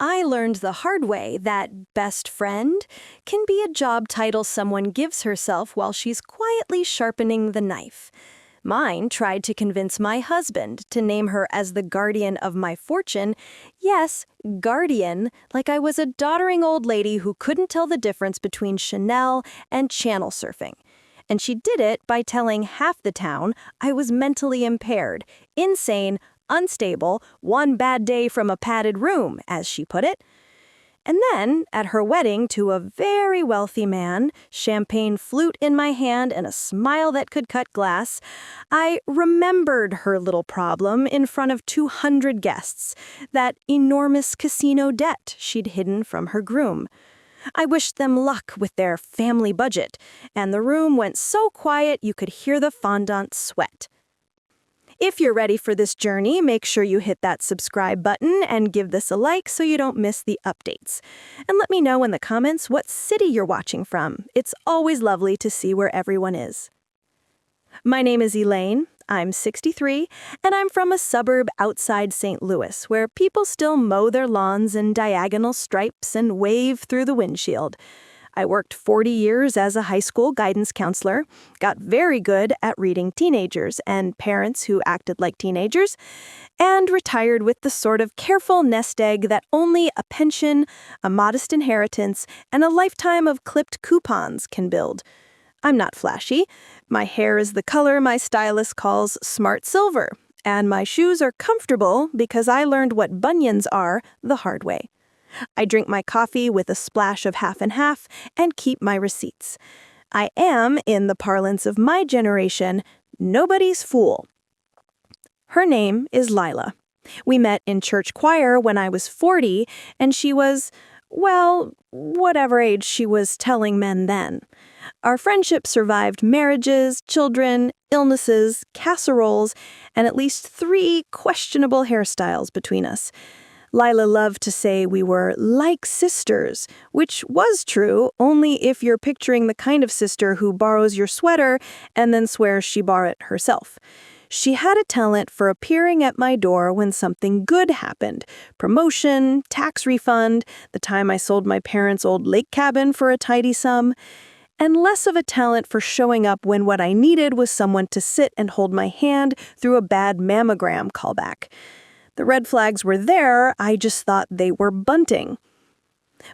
I learned the hard way that best friend can be a job title someone gives herself while she's quietly sharpening the knife. Mine tried to convince my husband to name her as the guardian of my fortune. Yes, guardian, like I was a doddering old lady who couldn't tell the difference between Chanel and channel surfing. And she did it by telling half the town I was mentally impaired, insane, unstable, one bad day from a padded room, as she put it. And then, at her wedding to a very wealthy man, champagne flute in my hand and a smile that could cut glass, I remembered her little problem in front of 200 guests, that enormous casino debt she'd hidden from her groom. I wished them luck with their family budget, and the room went so quiet you could hear the fondant sweat. If you're ready for this journey, make sure you hit that subscribe button and give this a like so you don't miss the updates. And let me know in the comments what city you're watching from. It's always lovely to see where everyone is. My name is Elaine. I'm 63, and I'm from a suburb outside St. Louis where people still mow their lawns in diagonal stripes and wave through the windshield. I worked 40 years as a high school guidance counselor, got very good at reading teenagers and parents who acted like teenagers, and retired with the sort of careful nest egg that only a pension, a modest inheritance, and a lifetime of clipped coupons can build. I'm not flashy. My hair is the color my stylist calls smart silver, and my shoes are comfortable because I learned what bunions are the hard way. I drink my coffee with a splash of half and half and keep my receipts. I am, in the parlance of my generation, nobody's fool. Her name is Lila. We met in church choir when I was 40, and she was, well, whatever age she was telling men then. Our friendship survived marriages, children, illnesses, casseroles, and at least 3 questionable hairstyles between us. Lila loved to say we were like sisters, which was true only if you're picturing the kind of sister who borrows your sweater and then swears she borrowed it herself. She had a talent for appearing at my door when something good happened. Promotion, tax refund, the time I sold my parents' old lake cabin for a tidy sum, and less of a talent for showing up when what I needed was someone to sit and hold my hand through a bad mammogram callback. The red flags were there, I just thought they were bunting.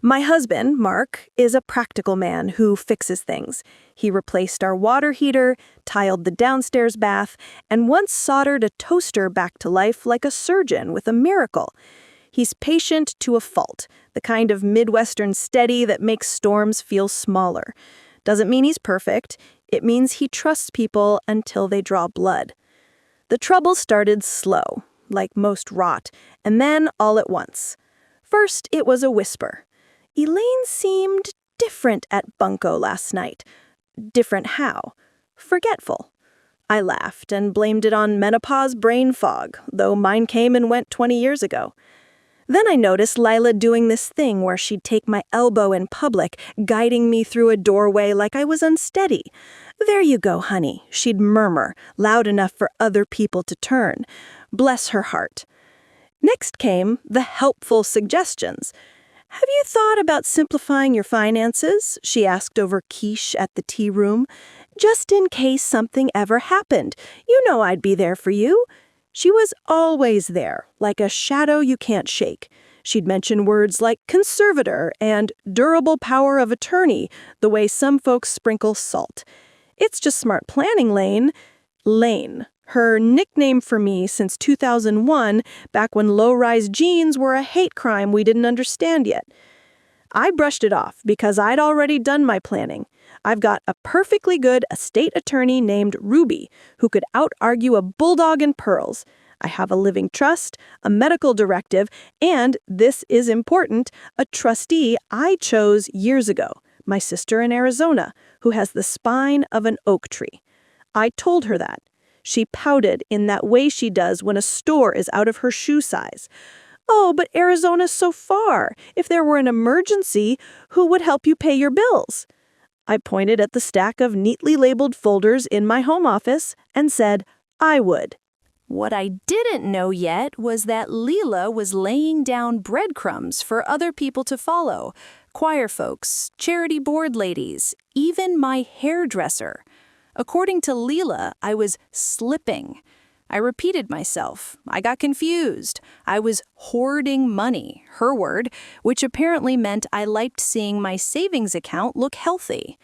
My husband, Mark, is a practical man who fixes things. He replaced our water heater, tiled the downstairs bath, and once soldered a toaster back to life like a surgeon with a miracle. He's patient to a fault, the kind of Midwestern steady that makes storms feel smaller. Doesn't mean he's perfect. It means he trusts people until they draw blood. The trouble started slow, like most rot, and then all at once. First, it was a whisper. Elaine seemed different at Bunko last night. Different how? Forgetful. I laughed and blamed it on menopause brain fog, though mine came and went 20 years ago. Then I noticed Lila doing this thing where she'd take my elbow in public, guiding me through a doorway like I was unsteady. "There you go, honey," she'd murmur, loud enough for other people to turn. Bless her heart. Next came the helpful suggestions. "Have you thought about simplifying your finances?" she asked over quiche at the tea room. "Just in case something ever happened. You know I'd be there for you." She was always there, like a shadow you can't shake. She'd mention words like conservator and durable power of attorney, the way some folks sprinkle salt. It's just smart planning, Lane. Lane, her nickname for me since 2001, back when low-rise jeans were a hate crime we didn't understand yet. I brushed it off because I'd already done my planning. I've got a perfectly good estate attorney named Ruby who could out-argue a bulldog in pearls. I have a living trust, a medical directive, and, this is important, a trustee I chose years ago, my sister in Arizona, who has the spine of an oak tree. I told her that. She pouted in that way she does when a store is out of her shoe size. "Oh, but Arizona's so far. If there were an emergency, who would help you pay your bills?" I pointed at the stack of neatly labeled folders in my home office and said, "I would." What I didn't know yet was that Leela was laying down breadcrumbs for other people to follow. Choir folks, charity board ladies, even my hairdresser. According to Leela, I was slipping. I repeated myself. I got confused. I was hoarding money, her word, which apparently meant I liked seeing my savings account look healthy.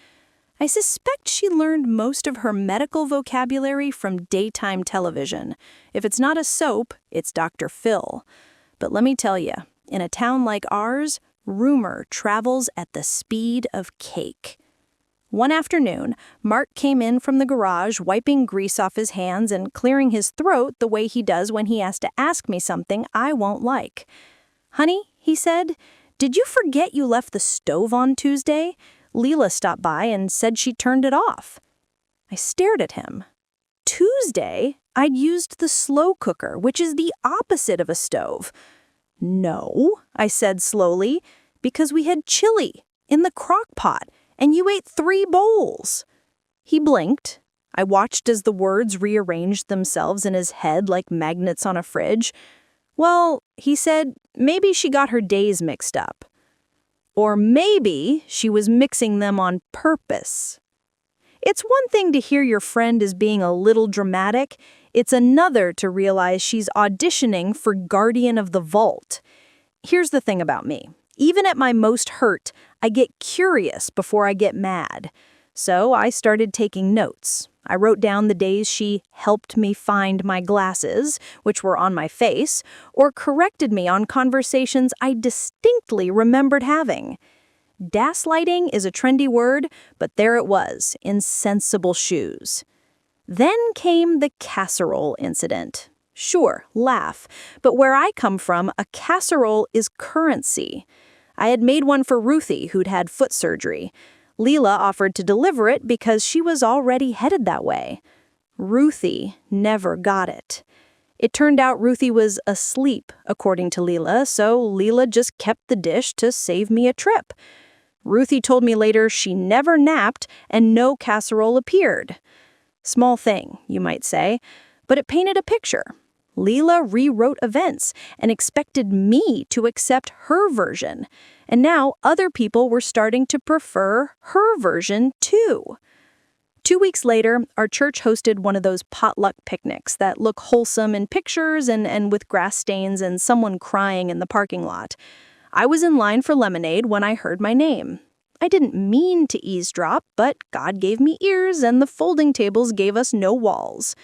I suspect she learned most of her medical vocabulary from daytime television. If it's not a soap, it's Dr. Phil. But let me tell you, in a town like ours, rumor travels at the speed of cake. One afternoon, Mark came in from the garage, wiping grease off his hands and clearing his throat the way he does when he has to ask me something I won't like. "Honey," he said, "did you forget you left the stove on Tuesday? Leela stopped by and said she turned it off." I stared at him. Tuesday, I'd used the slow cooker, which is the opposite of a stove. "No," I said slowly, "because we had chili in the crock pot, and you ate 3 bowls." He blinked. I watched as the words rearranged themselves in his head like magnets on a fridge. "Well," he said, "maybe she got her days mixed up. Or maybe she was mixing them on purpose." It's one thing to hear your friend is being a little dramatic. It's another to realize she's auditioning for Guardian of the Vault. Here's the thing about me. Even at my most hurt, I get curious before I get mad. So I started taking notes. I wrote down the days she helped me find my glasses, which were on my face, or corrected me on conversations I distinctly remembered having. Gaslighting is a trendy word, but there it was, in sensible shoes. Then came the casserole incident. Sure, laugh, but where I come from, a casserole is currency. I had made one for Ruthie, who'd had foot surgery. Leela offered to deliver it because she was already headed that way. Ruthie never got it. It turned out Ruthie was asleep, according to Leela, so Leela just kept the dish to save me a trip. Ruthie told me later she never napped and no casserole appeared. Small thing, you might say, but it painted a picture. Leela rewrote events and expected me to accept her version. And now other people were starting to prefer her version too. 2 weeks later, our church hosted one of those potluck picnics that look wholesome in pictures and with grass stains and someone crying in the parking lot. I was in line for lemonade when I heard my name. I didn't mean to eavesdrop, but God gave me ears and the folding tables gave us no walls.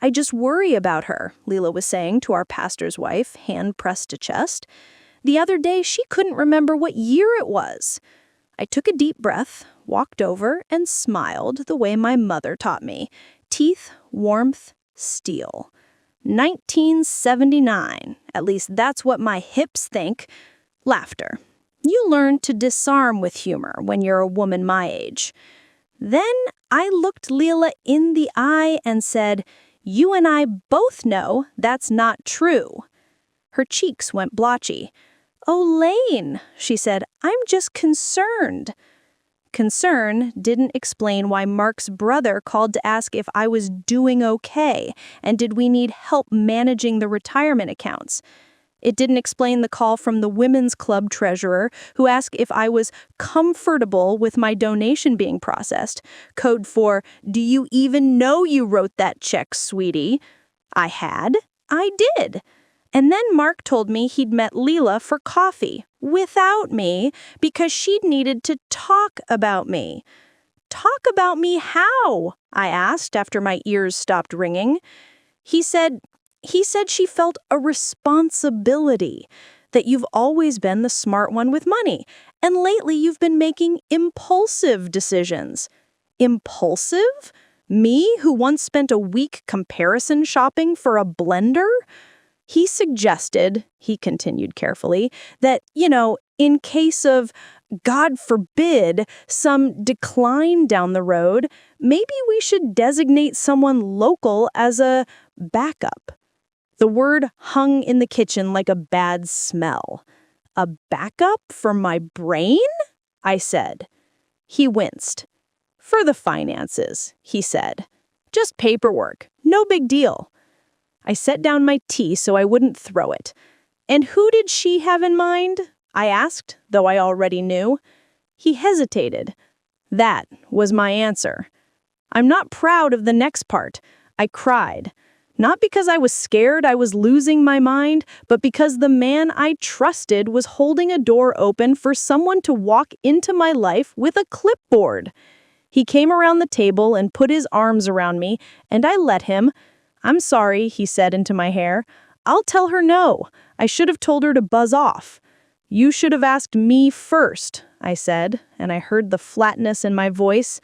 "I just worry about her," Leela was saying to our pastor's wife, hand pressed to chest. The other day, she couldn't remember what year it was. I took a deep breath, walked over, and smiled the way my mother taught me. Teeth, warmth, steel. 1979. At least that's what my hips think. Laughter. You learn to disarm with humor when you're a woman my age. Then I looked Leela in the eye and said, "You and I both know that's not true." Her cheeks went blotchy. "Oh, Lane," she said, "I'm just concerned." Concern didn't explain why Mark's brother called to ask if I was doing okay and did we need help managing the retirement accounts. It didn't explain the call from the women's club treasurer who asked if I was comfortable with my donation being processed. Code for, "Do you even know you wrote that check, sweetie?" I had. I did. And then Mark told me he'd met Leela for coffee, without me, because she'd needed to talk about me. "Talk about me how?" I asked after my ears stopped ringing. He said she felt a responsibility, that you've always been the smart one with money, and lately you've been making impulsive decisions. Impulsive? Me, who once spent a week comparison shopping for a blender? He suggested, he continued carefully, that, in case of, God forbid, some decline down the road, maybe we should designate someone local as a backup. The word hung in the kitchen like a bad smell. "A backup for my brain?" I said. He winced. "For the finances," he said. "Just paperwork. No big deal." I set down my tea so I wouldn't throw it. And who did she have in mind? I asked, though I already knew. He hesitated. That was my answer. I'm not proud of the next part. I cried. Not because I was scared I was losing my mind, but because the man I trusted was holding a door open for someone to walk into my life with a clipboard. He came around the table and put his arms around me, and I let him. I'm sorry, he said into my hair. I'll tell her no. I should have told her to buzz off. You should have asked me first, I said, and I heard the flatness in my voice.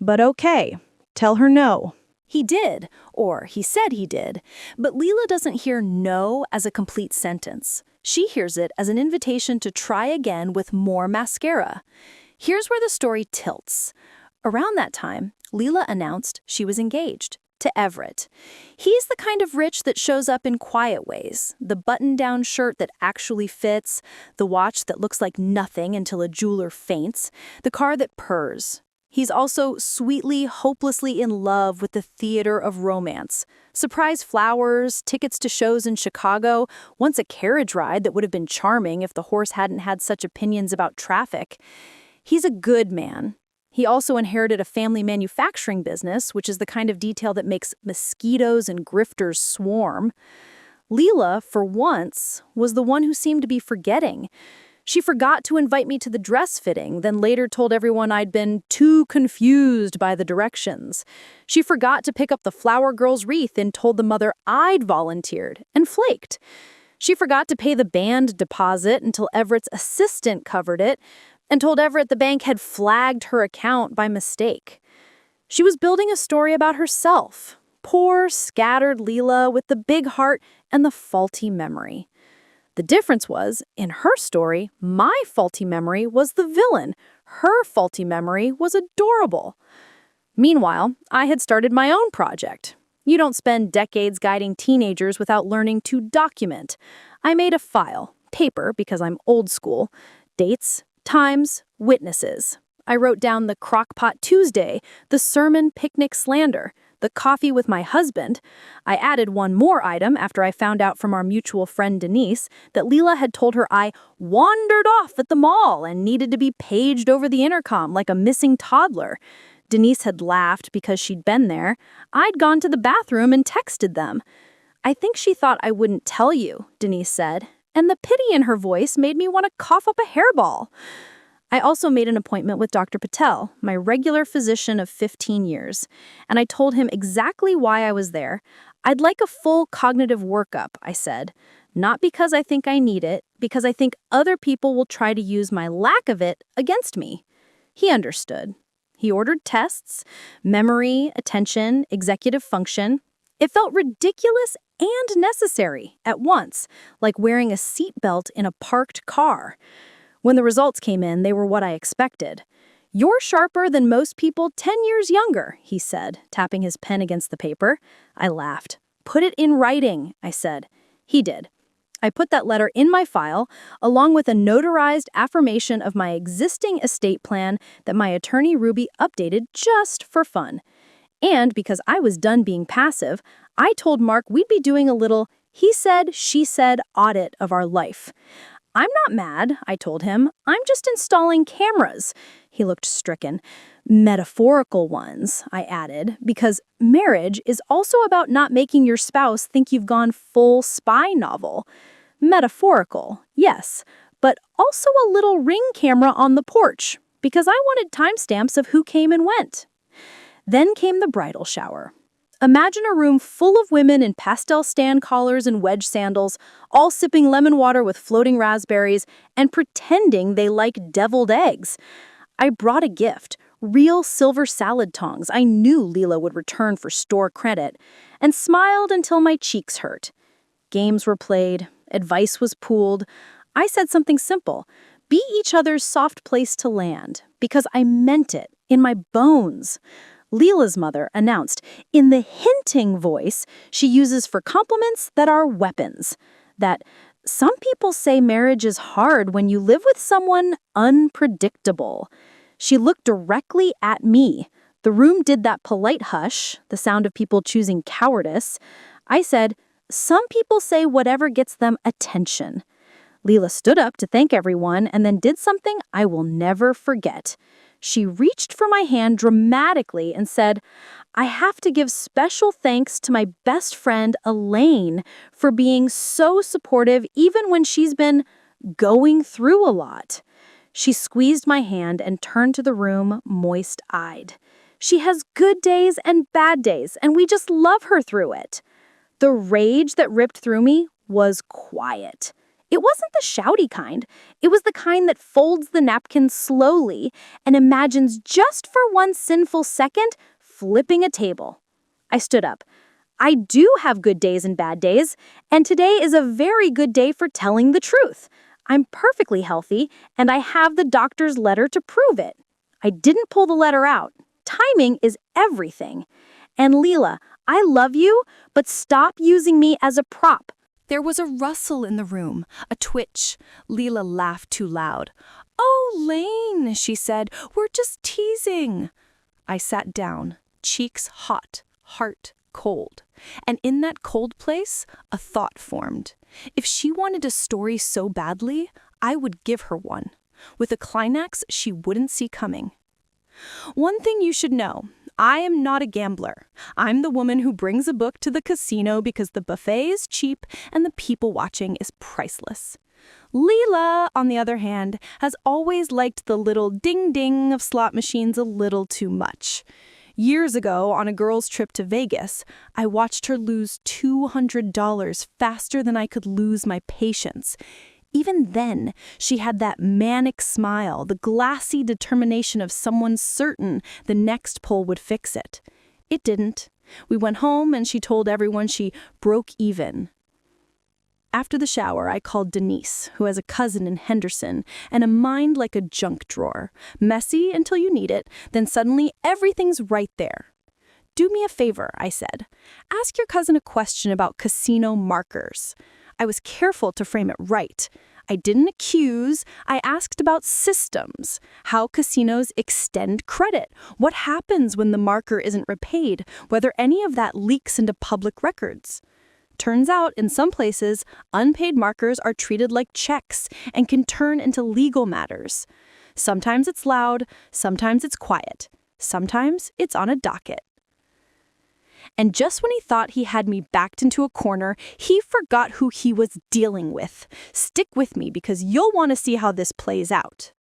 But okay, tell her no. He did, or he said he did, but Leela doesn't hear no as a complete sentence. She hears it as an invitation to try again with more mascara. Here's where the story tilts. Around that time, Leela announced she was engaged to Everett. He's the kind of rich that shows up in quiet ways. The button-down shirt that actually fits, the watch that looks like nothing until a jeweler faints, the car that purrs. He's also sweetly, hopelessly in love with the theater of romance. Surprise flowers, tickets to shows in Chicago, once a carriage ride that would have been charming if the horse hadn't had such opinions about traffic. He's a good man. He also inherited a family manufacturing business, which is the kind of detail that makes mosquitoes and grifters swarm. Leela, for once, was the one who seemed to be forgetting. She forgot to invite me to the dress fitting, then later told everyone I'd been too confused by the directions. She forgot to pick up the flower girl's wreath and told the mother I'd volunteered, and flaked. She forgot to pay the band deposit until Everett's assistant covered it, and told Everett the bank had flagged her account by mistake. She was building a story about herself. Poor, scattered Leela with the big heart and the faulty memory. The difference was, in her story, my faulty memory was the villain. Her faulty memory was adorable. Meanwhile, I had started my own project. You don't spend decades guiding teenagers without learning to document. I made a file, paper because I'm old school, dates, times, witnesses. I wrote down the crockpot Tuesday, the sermon picnic slander, the coffee with my husband. I added one more item after I found out from our mutual friend Denise that Leela had told her I wandered off at the mall and needed to be paged over the intercom like a missing toddler. Denise had laughed because she'd been there. I'd gone to the bathroom and texted them. I think she thought I wouldn't tell you, Denise said, and the pity in her voice made me want to cough up a hairball. I also made an appointment with Dr. Patel, my regular physician of 15 years, and I told him exactly why I was there. I'd like a full cognitive workup, I said, not because I think I need it, because I think other people will try to use my lack of it against me. He understood. He ordered tests, memory, attention, executive function. It felt ridiculous and necessary at once, like wearing a seatbelt in a parked car. When the results came in, they were what I expected. You're sharper than most people 10 years younger, he said, tapping his pen against the paper. I laughed. Put it in writing, I said. He did. I put that letter in my file, along with a notarized affirmation of my existing estate plan that my attorney Ruby updated just for fun. And because I was done being passive, I told Mark we'd be doing a little he said, she said audit of our life. I'm not mad, I told him. I'm just installing cameras. He looked stricken. Metaphorical ones, I added, because marriage is also about not making your spouse think you've gone full spy novel. Metaphorical, yes, but also a little ring camera on the porch, because I wanted timestamps of who came and went. Then came the bridal shower. Imagine a room full of women in pastel stand collars and wedge sandals, all sipping lemon water with floating raspberries and pretending they like deviled eggs. I brought a gift, real silver salad tongs I knew Leela would return for store credit, and smiled until my cheeks hurt. Games were played, advice was pooled. I said something simple, be each other's soft place to land, because I meant it in my bones. Leela's mother announced, in the hinting voice she uses for compliments that are weapons, that some people say marriage is hard when you live with someone unpredictable. She looked directly at me. The room did that polite hush, the sound of people choosing cowardice. I said, Some people say whatever gets them attention. Leela stood up to thank everyone and then did something I will never forget. She reached for my hand dramatically and said, "I have to give special thanks to my best friend, Elaine, for being so supportive even when she's been going through a lot." She squeezed my hand and turned to the room, moist-eyed. "She has good days and bad days, and we just love her through it." The rage that ripped through me was quiet. It wasn't the shouty kind. It was the kind that folds the napkin slowly and imagines just for one sinful second flipping a table. I stood up. I do have good days and bad days, and today is a very good day for telling the truth. I'm perfectly healthy, and I have the doctor's letter to prove it. I didn't pull the letter out. Timing is everything. And Leela, I love you, but stop using me as a prop. There was a rustle in the room, a twitch. Leela laughed too loud. "Oh, Lane," she said, "we're just teasing." I sat down, cheeks hot, heart cold. And in that cold place, a thought formed. If she wanted a story so badly, I would give her one, with a climax she wouldn't see coming. One thing you should know. I am not a gambler. I'm the woman who brings a book to the casino because the buffet is cheap and the people watching is priceless. Leela, on the other hand, has always liked the little ding-ding of slot machines a little too much. Years ago, on a girls' trip to Vegas, I watched her lose $200 faster than I could lose my patience. Even then, she had that manic smile, the glassy determination of someone certain the next pull would fix it. It didn't. We went home and she told everyone she broke even. After the shower, I called Denise, who has a cousin in Henderson and a mind like a junk drawer. Messy until you need it, then suddenly everything's right there. "Do me a favor," I said. "Ask your cousin a question about casino markers." I was careful to frame it right. I didn't accuse, I asked about systems, how casinos extend credit, what happens when the marker isn't repaid, whether any of that leaks into public records. Turns out, in some places, unpaid markers are treated like checks and can turn into legal matters. Sometimes it's loud, sometimes it's quiet, sometimes it's on a docket. And just when he thought he had me backed into a corner, he forgot who he was dealing with. Stick with me because you'll want to see how this plays out.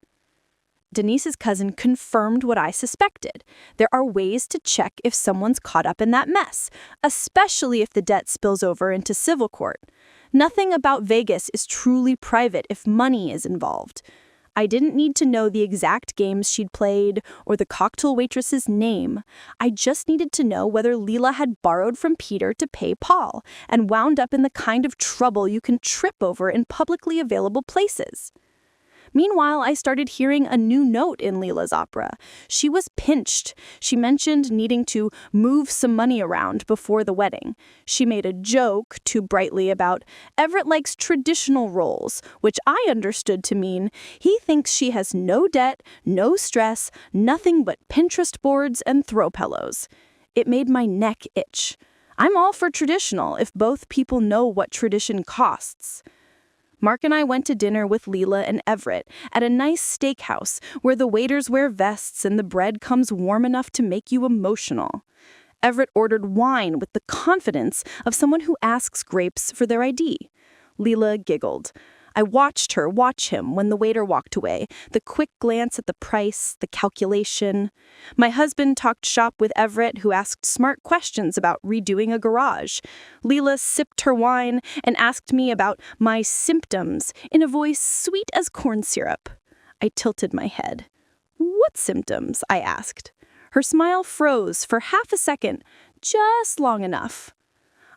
Denise's cousin confirmed what I suspected. There are ways to check if someone's caught up in that mess, especially if the debt spills over into civil court. Nothing about Vegas is truly private if money is involved. I didn't need to know the exact games she'd played or the cocktail waitress's name. I just needed to know whether Leela had borrowed from Peter to pay Paul and wound up in the kind of trouble you can trip over in publicly available places. Meanwhile, I started hearing a new note in Leela's opera. She was pinched. She mentioned needing to move some money around before the wedding. She made a joke, too brightly, about Everett likes traditional roles, which I understood to mean he thinks she has no debt, no stress, nothing but Pinterest boards and throw pillows. It made my neck itch. I'm all for traditional if both people know what tradition costs. Mark and I went to dinner with Leela and Everett at a nice steakhouse where the waiters wear vests and the bread comes warm enough to make you emotional. Everett ordered wine with the confidence of someone who asks grapes for their ID. Leela giggled. I watched her watch him when the waiter walked away, the quick glance at the price, the calculation. My husband talked shop with Everett, who asked smart questions about redoing a garage. Leela sipped her wine and asked me about my symptoms in a voice sweet as corn syrup. I tilted my head. "What symptoms?" I asked. Her smile froze for half a second, just long enough.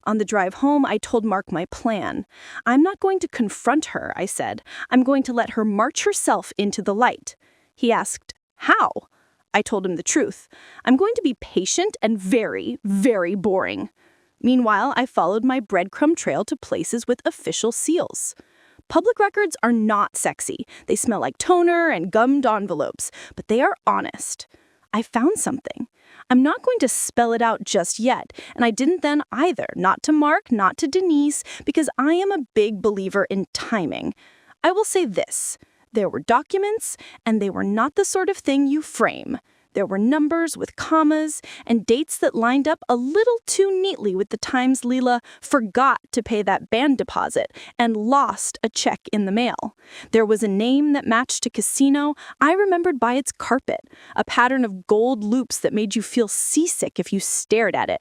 On the drive home, I told Mark my plan. "I'm not going to confront her," I said. "I'm going to let her march herself into the light." He asked, "How?" I told him the truth. "I'm going to be patient and very, very boring." Meanwhile, I followed my breadcrumb trail to places with official seals. Public records are not sexy. They smell like toner and gummed envelopes, but they are honest. I found something. I'm not going to spell it out just yet, and I didn't then either, not to Mark, not to Denise, because I am a big believer in timing. I will say this. There were documents, and they were not the sort of thing you frame. There were numbers with commas and dates that lined up a little too neatly with the times Leela forgot to pay that band deposit and lost a check in the mail. There was a name that matched a casino I remembered by its carpet, a pattern of gold loops that made you feel seasick if you stared at it.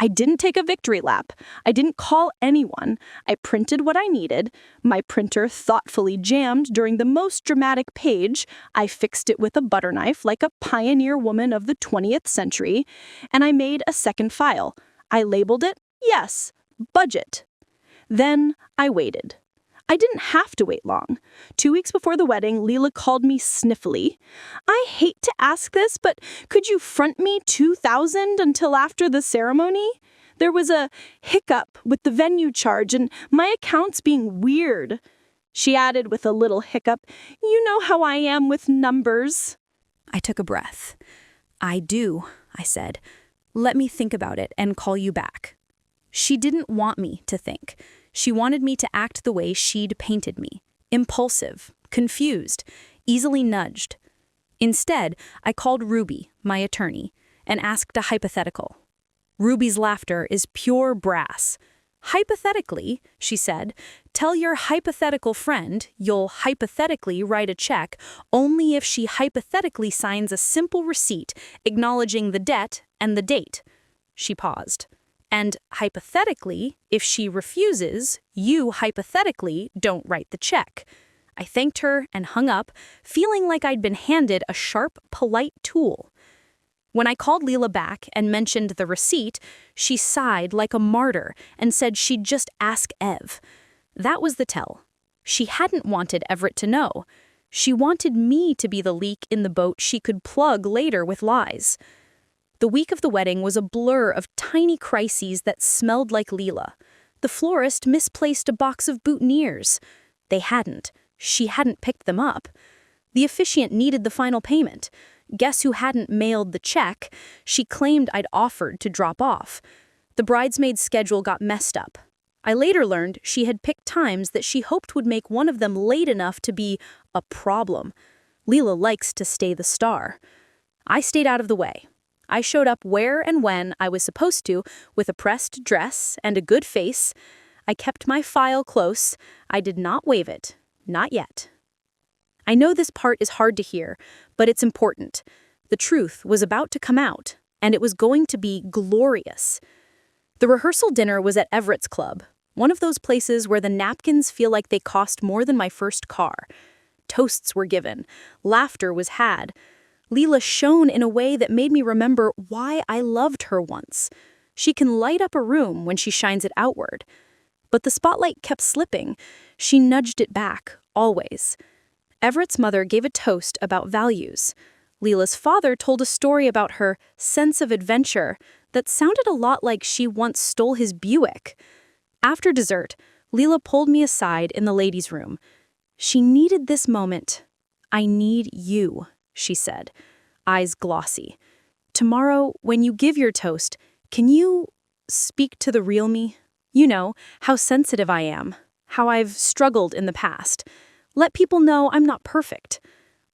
I didn't take a victory lap. I didn't call anyone. I printed what I needed. My printer thoughtfully jammed during the most dramatic page. I fixed it with a butter knife like a pioneer woman of the 20th century. And I made a second file. I labeled it, yes, budget. Then I waited. I didn't have to wait long. 2 weeks before the wedding, Leela called me sniffly. I hate to ask this, but could you front me $2,000 until after the ceremony? There was a hiccup with the venue charge and my accounts being weird. She added with a little hiccup, you know how I am with numbers. I took a breath. I do, I said. Let me think about it and call you back. She didn't want me to think. She wanted me to act the way she'd painted me, impulsive, confused, easily nudged. Instead, I called Ruby, my attorney, and asked a hypothetical. Ruby's laughter is pure brass. Hypothetically, she said, tell your hypothetical friend you'll hypothetically write a check only if she hypothetically signs a simple receipt acknowledging the debt and the date. She paused. And hypothetically, if she refuses, you hypothetically don't write the check. I thanked her and hung up, feeling like I'd been handed a sharp, polite tool. When I called Leela back and mentioned the receipt, she sighed like a martyr and said she'd just ask Ev. That was the tell. She hadn't wanted Everett to know. She wanted me to be the leak in the boat she could plug later with lies. The week of the wedding was a blur of tiny crises that smelled like Leela. The florist misplaced a box of boutonnieres. They hadn't. She hadn't picked them up. The officiant needed the final payment. Guess who hadn't mailed the check? She claimed I'd offered to drop off. The bridesmaid's schedule got messed up. I later learned she had picked times that she hoped would make one of them late enough to be a problem. Leela likes to stay the star. I stayed out of the way. I showed up where and when I was supposed to, with a pressed dress and a good face. I kept my file close. I did not wave it. Not yet. I know this part is hard to hear, but it's important. The truth was about to come out, and it was going to be glorious. The rehearsal dinner was at Everett's Club, one of those places where the napkins feel like they cost more than my first car. Toasts were given. Laughter was had. Leela shone in a way that made me remember why I loved her once. She can light up a room when she shines it outward. But the spotlight kept slipping. She nudged it back, always. Everett's mother gave a toast about values. Leela's father told a story about her sense of adventure that sounded a lot like she once stole his Buick. After dessert, Leela pulled me aside in the ladies' room. She needed this moment. I need you, she said, eyes glossy. Tomorrow, when you give your toast, can you speak to the real me? You know, how sensitive I am, how I've struggled in the past. Let people know I'm not perfect.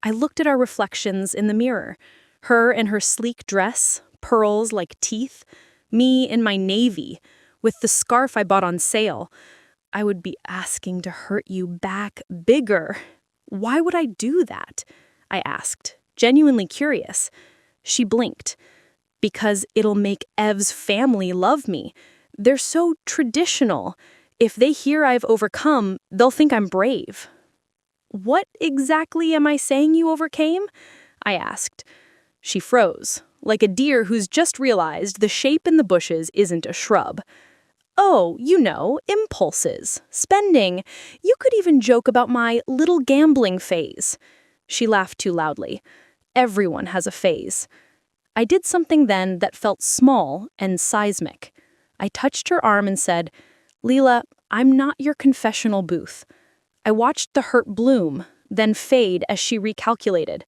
I looked at our reflections in the mirror. Her in her sleek dress, pearls like teeth. Me in my navy, with the scarf I bought on sale. I would be asking to hurt you back bigger. Why would I do that? I asked, genuinely curious. She blinked. Because it'll make Ev's family love me. They're so traditional. If they hear I've overcome, they'll think I'm brave. What exactly am I saying you overcame? I asked. She froze, like a deer who's just realized the shape in the bushes isn't a shrub. Oh, you know, impulses, spending. You could even joke about my little gambling phase. She laughed too loudly. Everyone has a phase. I did something then that felt small and seismic. I touched her arm and said, Leela, I'm not your confessional booth. I watched the hurt bloom, then fade as she recalculated.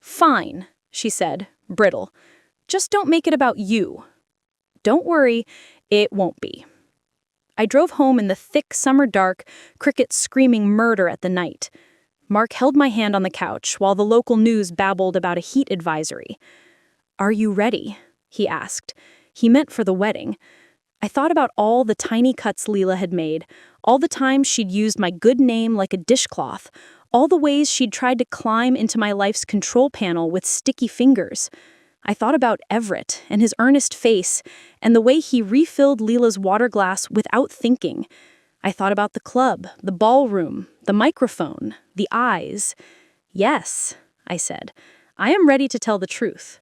Fine, she said, brittle. Just don't make it about you. Don't worry, it won't be. I drove home in the thick summer dark, crickets screaming murder at the night. Mark held my hand on the couch while the local news babbled about a heat advisory. "Are you ready?" he asked. He meant for the wedding. I thought about all the tiny cuts Leela had made, all the times she'd used my good name like a dishcloth, all the ways she'd tried to climb into my life's control panel with sticky fingers. I thought about Everett and his earnest face and the way he refilled Leela's water glass without thinking. I thought about the club, the ballroom, the microphone, the eyes. "Yes," I said, "I am ready to tell the truth."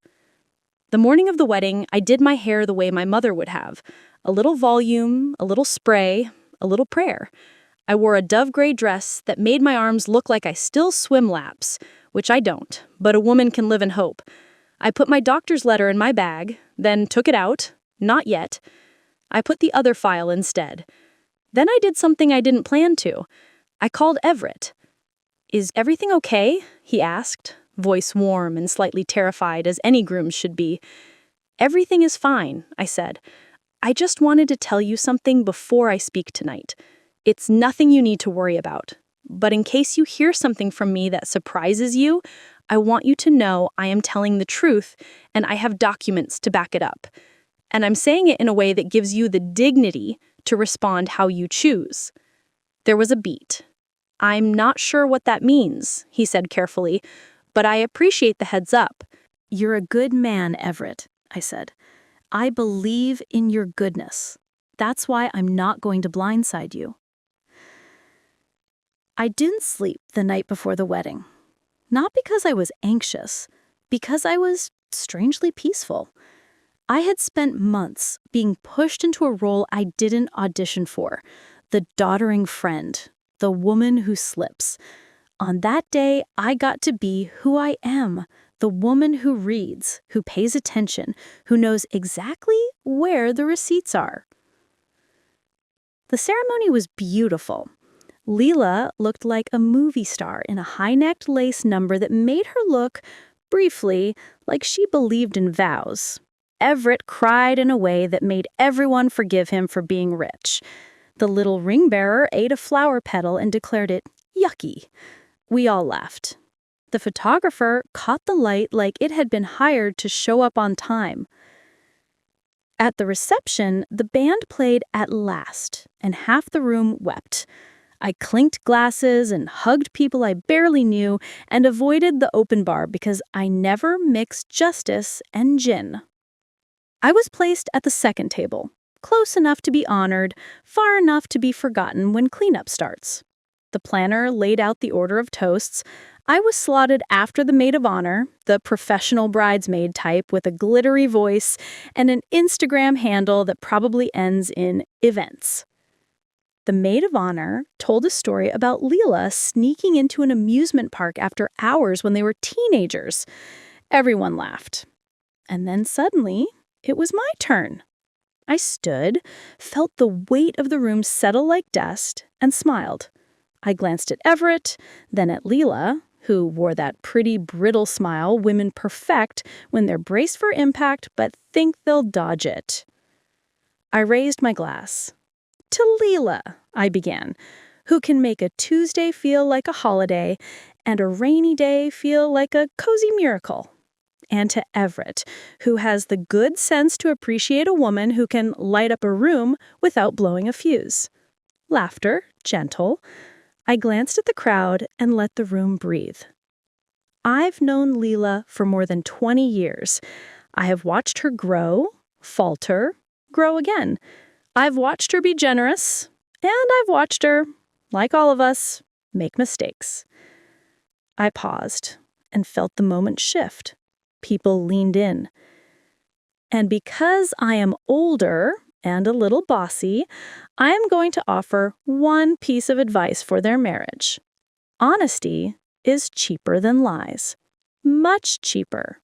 The morning of the wedding, I did my hair the way my mother would have. A little volume, a little spray, a little prayer. I wore a dove gray dress that made my arms look like I still swim laps, which I don't, but a woman can live in hope. I put my doctor's letter in my bag, then took it out. Not yet. I put the other file instead. Then I did something I didn't plan to. I called Everett. "Is everything okay?" he asked, voice warm and slightly terrified as any groom should be. "Everything is fine," I said. "I just wanted to tell you something before I speak tonight. It's nothing you need to worry about. But in case you hear something from me that surprises you, I want you to know I am telling the truth and I have documents to back it up. And I'm saying it in a way that gives you the dignity to respond how you choose." There was a beat. "I'm not sure what that means," he said carefully, "but I appreciate the heads up." "You're a good man, Everett," I said. "I believe in your goodness. That's why I'm not going to blindside you." I didn't sleep the night before the wedding. Not because I was anxious, because I was strangely peaceful. I had spent months being pushed into a role I didn't audition for, the doddering friend, the woman who slips. On that day, I got to be who I am, the woman who reads, who pays attention, who knows exactly where the receipts are. The ceremony was beautiful. Leela looked like a movie star in a high-necked lace number that made her look, briefly, like she believed in vows. Everett cried in a way that made everyone forgive him for being rich. The little ring-bearer ate a flower petal and declared it yucky. We all laughed. The photographer caught the light like it had been hired to show up on time. At the reception, the band played At Last, and half the room wept. I clinked glasses and hugged people I barely knew and avoided the open bar because I never mixed justice and gin. I was placed at the second table, close enough to be honored, far enough to be forgotten when cleanup starts. The planner laid out the order of toasts. I was slotted after the maid of honor, the professional bridesmaid type with a glittery voice and an Instagram handle that probably ends in events. The maid of honor told a story about Leela sneaking into an amusement park after hours when they were teenagers. Everyone laughed. And then suddenly, it was my turn. I stood, felt the weight of the room settle like dust, and smiled. I glanced at Everett, then at Leela, who wore that pretty brittle smile women perfect when they're braced for impact but think they'll dodge it. I raised my glass. "To Leela," I began, "who can make a Tuesday feel like a holiday and a rainy day feel like a cozy miracle. And to Everett, who has the good sense to appreciate a woman who can light up a room without blowing a fuse." Laughter, gentle. I glanced at the crowd and let the room breathe. I've known Leela for more than 20 years. I have watched her grow, falter, grow again. I've watched her be generous, and I've watched her, like all of us, make mistakes. I paused and felt the moment shift. People leaned in. And because I am older and a little bossy, I am going to offer one piece of advice for their marriage. Honesty is cheaper than lies. Much cheaper.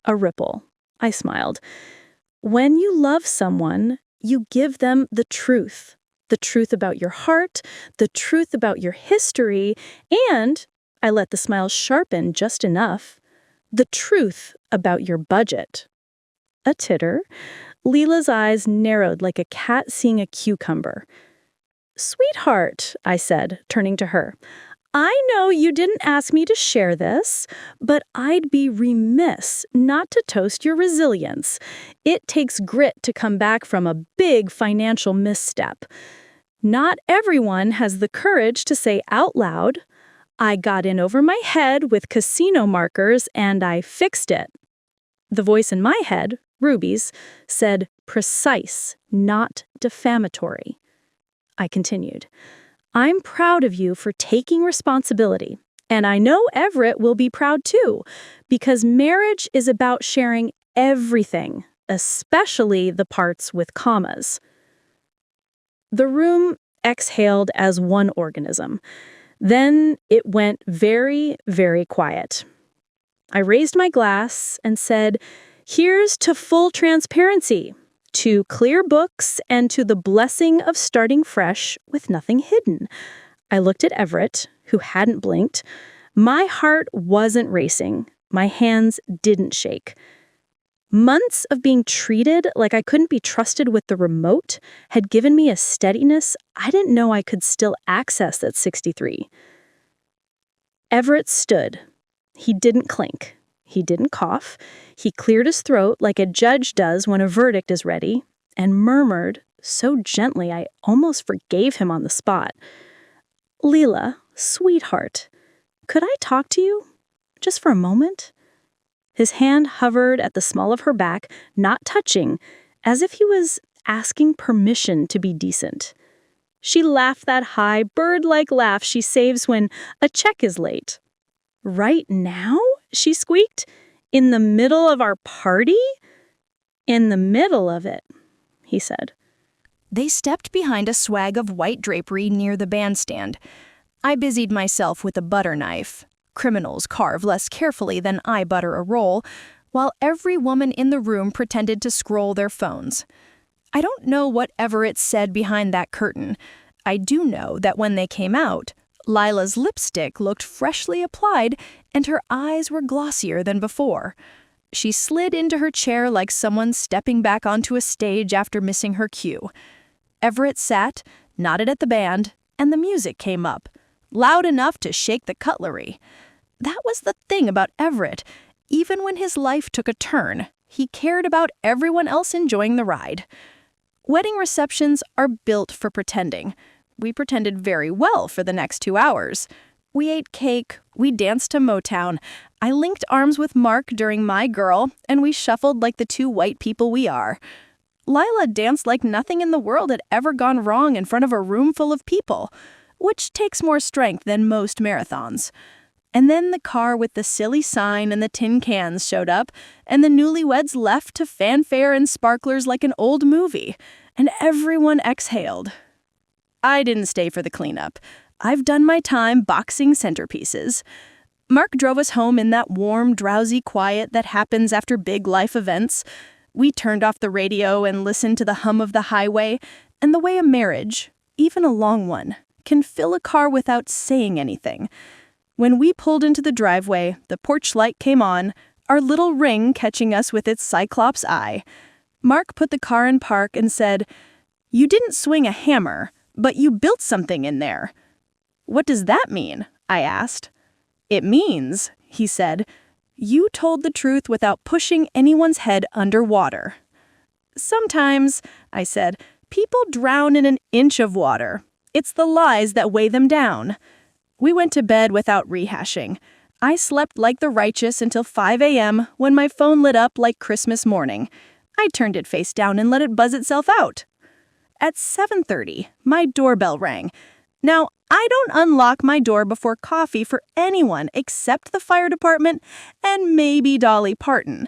A ripple. I smiled. When you love someone, you give them the truth about your heart, the truth about your history, and, I let the smile sharpen just enough, The truth about your budget. A titter. Leela's eyes narrowed like a cat seeing a cucumber. Sweetheart, I said, turning to her, I know you didn't ask me to share this, but I'd be remiss not to toast your resilience. It takes grit to come back from a big financial misstep. Not everyone has the courage to say out loud, I got in over my head with casino markers and I fixed it. The voice in my head, Ruby's, said precise, not defamatory. I continued, I'm proud of you for taking responsibility, and I know Everett will be proud too, because marriage is about sharing everything, especially the parts with commas. The room exhaled as one organism. Then it went very, very quiet. I raised my glass and said, here's to full transparency, to clear books, and to the blessing of starting fresh with nothing hidden. I looked at Everett, who hadn't blinked. My heart wasn't racing. My hands didn't shake. Months of being treated like I couldn't be trusted with the remote had given me a steadiness I didn't know I could still access at 63. Everett stood. He didn't clink. He didn't cough. He cleared his throat like a judge does when a verdict is ready, and murmured, so gently I almost forgave him on the spot, Leela, sweetheart, could I talk to you? Just for a moment? His hand hovered at the small of her back, not touching, as if he was asking permission to be decent. She laughed that high, bird-like laugh she saves when a check is late. Right now? She squeaked. In the middle of our party? In the middle of it, he said. They stepped behind a swag of white drapery near the bandstand. I busied myself with a butter knife. Criminals carve less carefully than I butter a roll, while every woman in the room pretended to scroll their phones. I don't know what Everett said behind that curtain. I do know that when they came out, Lila's lipstick looked freshly applied and her eyes were glossier than before. She slid into her chair like someone stepping back onto a stage after missing her cue. Everett sat, nodded at the band, and the music came up, loud enough to shake the cutlery. That was the thing about Everett. Even when his life took a turn, he cared about everyone else enjoying the ride. Wedding receptions are built for pretending. We pretended very well for the next 2 hours. We ate cake, we danced to Motown, I linked arms with Mark during My Girl, and we shuffled like the two white people we are. Lila danced like nothing in the world had ever gone wrong in front of a room full of people, which takes more strength than most marathons. And then the car with the silly sign and the tin cans showed up, and the newlyweds left to fanfare and sparklers like an old movie, and everyone exhaled. I didn't stay for the cleanup. I've done my time boxing centerpieces. Mark drove us home in that warm, drowsy quiet that happens after big life events. We turned off the radio and listened to the hum of the highway, and the way a marriage, even a long one, can fill a car without saying anything. When we pulled into the driveway, the porch light came on, our little ring catching us with its cyclops eye. Mark put the car in park and said, "You didn't swing a hammer, but you built something in there." "What does that mean?" I asked. "It means," he said, "you told the truth without pushing anyone's head underwater." "Sometimes," I said, "people drown in an inch of water. It's the lies that weigh them down." We went to bed without rehashing. I slept like the righteous until 5 a.m. when my phone lit up like Christmas morning. I turned it face down and let it buzz itself out. At 7:30, my doorbell rang. Now, I don't unlock my door before coffee for anyone except the fire department and maybe Dolly Parton.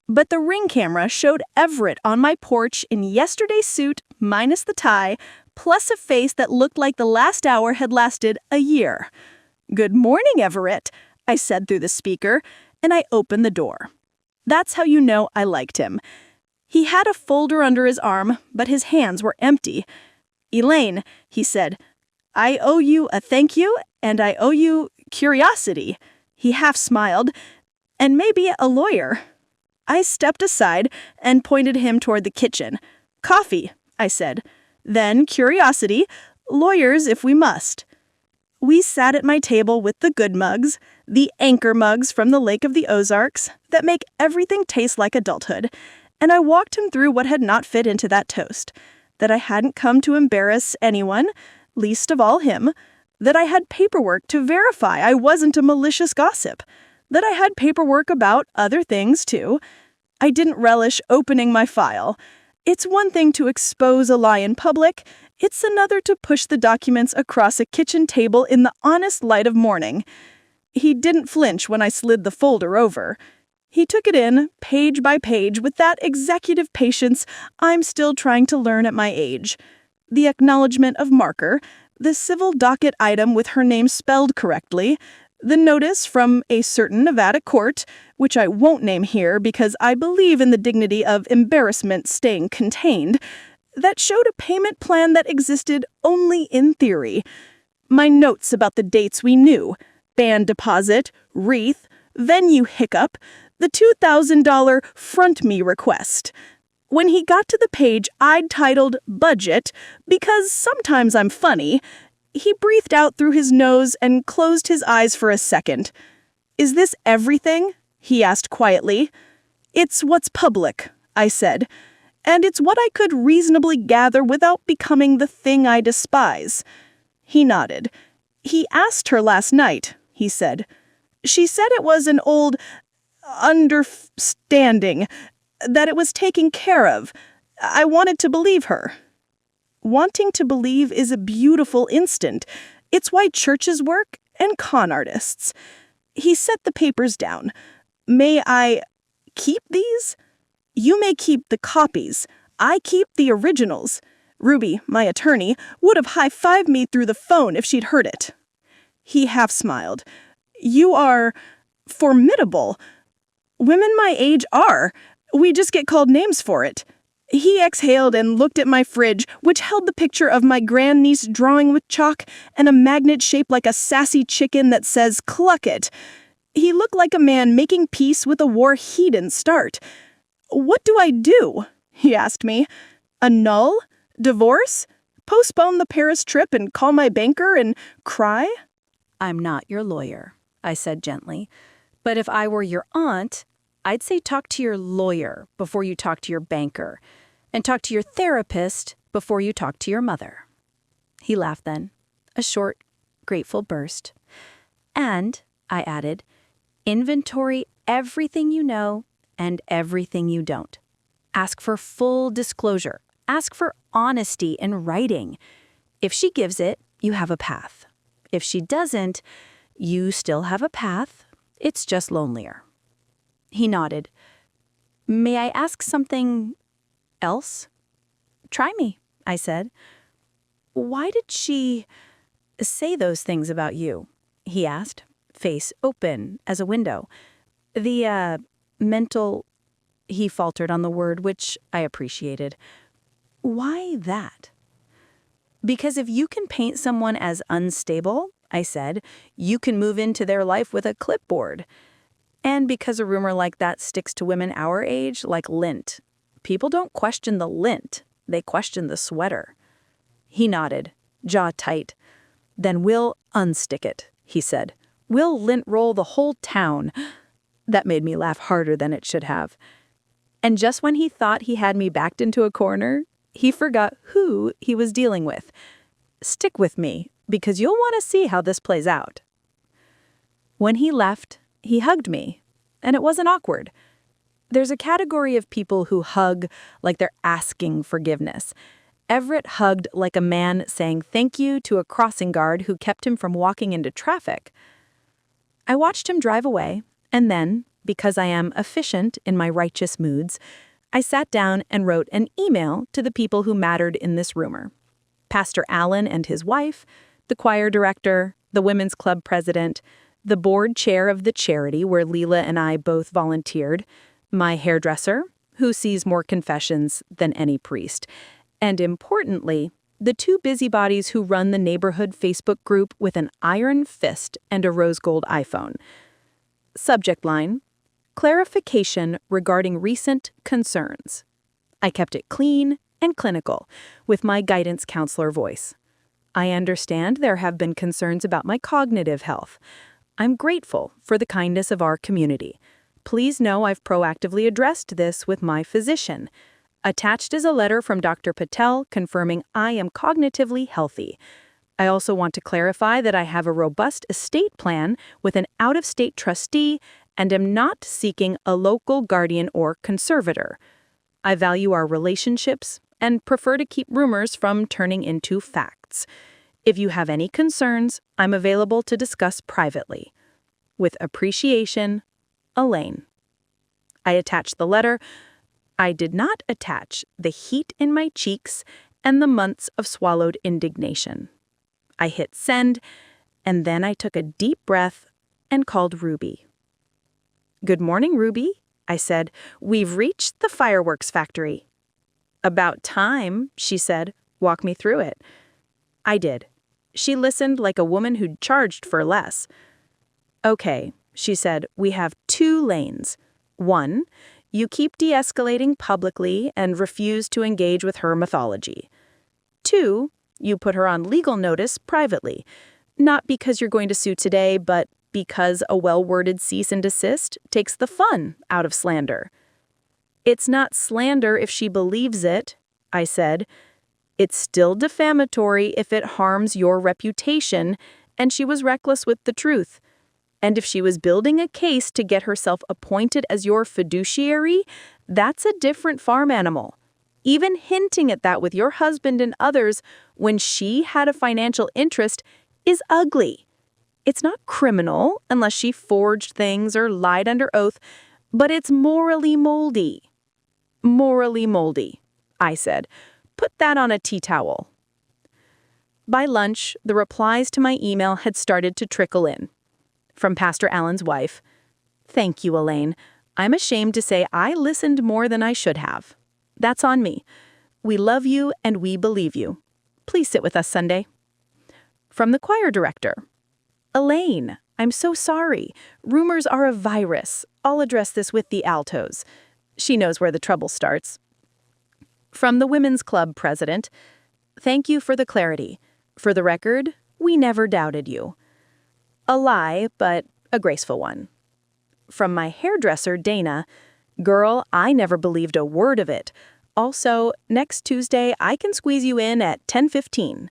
But the Ring camera showed Everett on my porch in yesterday's suit, minus the tie, plus a face that looked like the last hour had lasted a year. "Good morning, Everett," I said through the speaker, and I opened the door. That's how you know I liked him. He had a folder under his arm, but his hands were empty. "Elaine," he said, "I owe you a thank you, and I owe you curiosity." He half smiled. And maybe a lawyer. I stepped aside and pointed him toward the kitchen. Coffee, I said. Then curiosity, lawyers if we must. We sat at my table with the good mugs, the anchor mugs from the Lake of the Ozarks that make everything taste like adulthood, and I walked him through what had not fit into that toast, that I hadn't come to embarrass anyone, least of all him, that I had paperwork to verify I wasn't a malicious gossip, that I had paperwork about other things too. I didn't relish opening my file. It's one thing to expose a lie in public, it's another to push the documents across a kitchen table in the honest light of morning. He didn't flinch when I slid the folder over. He took it in, page by page, with that executive patience I'm still trying to learn at my age. The acknowledgement of marker, the civil docket item with her name spelled correctly, the notice from a certain Nevada court, which I won't name here because I believe in the dignity of embarrassment staying contained, that showed a payment plan that existed only in theory. My notes about the dates we knew, band deposit, wreath, venue hiccup, the $2,000 front me request. When he got to the page I'd titled Budget, because sometimes I'm funny, he breathed out through his nose and closed his eyes for a second. Is this everything? He asked quietly. It's what's public, I said, and it's what I could reasonably gather without becoming the thing I despise. He nodded. He asked her last night, he said. She said it was an old understanding, that it was taken care of. I wanted to believe her. Wanting to believe is a beautiful instinct. It's why churches work and con artists. He set the papers down. May I keep these? You may keep the copies. I keep the originals. Ruby, my attorney, would have high-fived me through the phone if she'd heard it. He half smiled. You are formidable. Women my age are. We just get called names for it. He exhaled and looked at my fridge, which held the picture of my grandniece drawing with chalk and a magnet shaped like a sassy chicken that says, "Cluck it." He looked like a man making peace with a war he didn't start. What do I do? He asked me. Annul? Divorce? Postpone the Paris trip and call my banker and cry? I'm not your lawyer, I said gently. But if I were your aunt, I'd say talk to your lawyer before you talk to your banker, and talk to your therapist before you talk to your mother. He laughed then, a short, grateful burst. And, I added, inventory everything you know and everything you don't. Ask for full disclosure. Ask for honesty in writing. If she gives it, you have a path. If she doesn't, you still have a path. It's just lonelier. He nodded. May I ask something else? Try me, I said. Why did she say those things about you? He asked, face open as a window. The, mental, he faltered on the word, which I appreciated. Why that? Because if you can paint someone as unstable, I said, you can move into their life with a clipboard. And because a rumor like that sticks to women our age, like lint. People don't question the lint, they question the sweater. He nodded, jaw tight. Then we'll unstick it, he said. We'll lint roll the whole town. That made me laugh harder than it should have. And just when he thought he had me backed into a corner, he forgot who he was dealing with. Stick with me, because you'll want to see how this plays out. When he left, he hugged me, and it wasn't awkward. There's a category of people who hug like they're asking forgiveness. Everett hugged like a man saying thank you to a crossing guard who kept him from walking into traffic. I watched him drive away, and then, because I am efficient in my righteous moods, I sat down and wrote an email to the people who mattered in this rumor. Pastor Allen and his wife, the choir director, the women's club president, the board chair of the charity where Leela and I both volunteered, my hairdresser, who sees more confessions than any priest, and importantly, the two busybodies who run the neighborhood Facebook group with an iron fist and a rose gold iPhone. Subject line, Clarification regarding recent concerns. I kept it clean and clinical, with my guidance counselor voice. I understand there have been concerns about my cognitive health. I'm grateful for the kindness of our community. Please know I've proactively addressed this with my physician. Attached is a letter from Dr. Patel confirming I am cognitively healthy. I also want to clarify that I have a robust estate plan with an out-of-state trustee and am not seeking a local guardian or conservator. I value our relationships and prefer to keep rumors from turning into facts. If you have any concerns, I'm available to discuss privately. With appreciation, Elaine. I attached the letter. I did not attach the heat in my cheeks and the months of swallowed indignation. I hit send, and then I took a deep breath and called Ruby. "Good morning, Ruby," I said. "We've reached the fireworks factory." "About time," she said. "Walk me through it." I did. She listened like a woman who'd charged for less. "Okay," she said, "we have 2 lanes. 1, you keep de-escalating publicly and refuse to engage with her mythology. 2, you put her on legal notice privately, not because you're going to sue today, but because a well-worded cease and desist takes the fun out of slander." "It's not slander if she believes it," I said. "It's still defamatory if it harms your reputation, and she was reckless with the truth. And if she was building a case to get herself appointed as your fiduciary, that's a different farm animal. Even hinting at that with your husband and others when she had a financial interest is ugly. It's not criminal unless she forged things or lied under oath, but it's morally moldy." "Morally moldy," I said. "Put that on a tea towel." By lunch, the replies to my email had started to trickle in. From Pastor Allen's wife, "Thank you, Elaine. I'm ashamed to say I listened more than I should have. That's on me. We love you and we believe you. Please sit with us Sunday." From the choir director, "Elaine, I'm so sorry. Rumors are a virus. I'll address this with the altos." She knows where the trouble starts. From the women's club president, "Thank you for the clarity. For the record, we never doubted you." A lie, but a graceful one. From my hairdresser, Dana, "Girl, I never believed a word of it. Also, next Tuesday, I can squeeze you in at 10:15.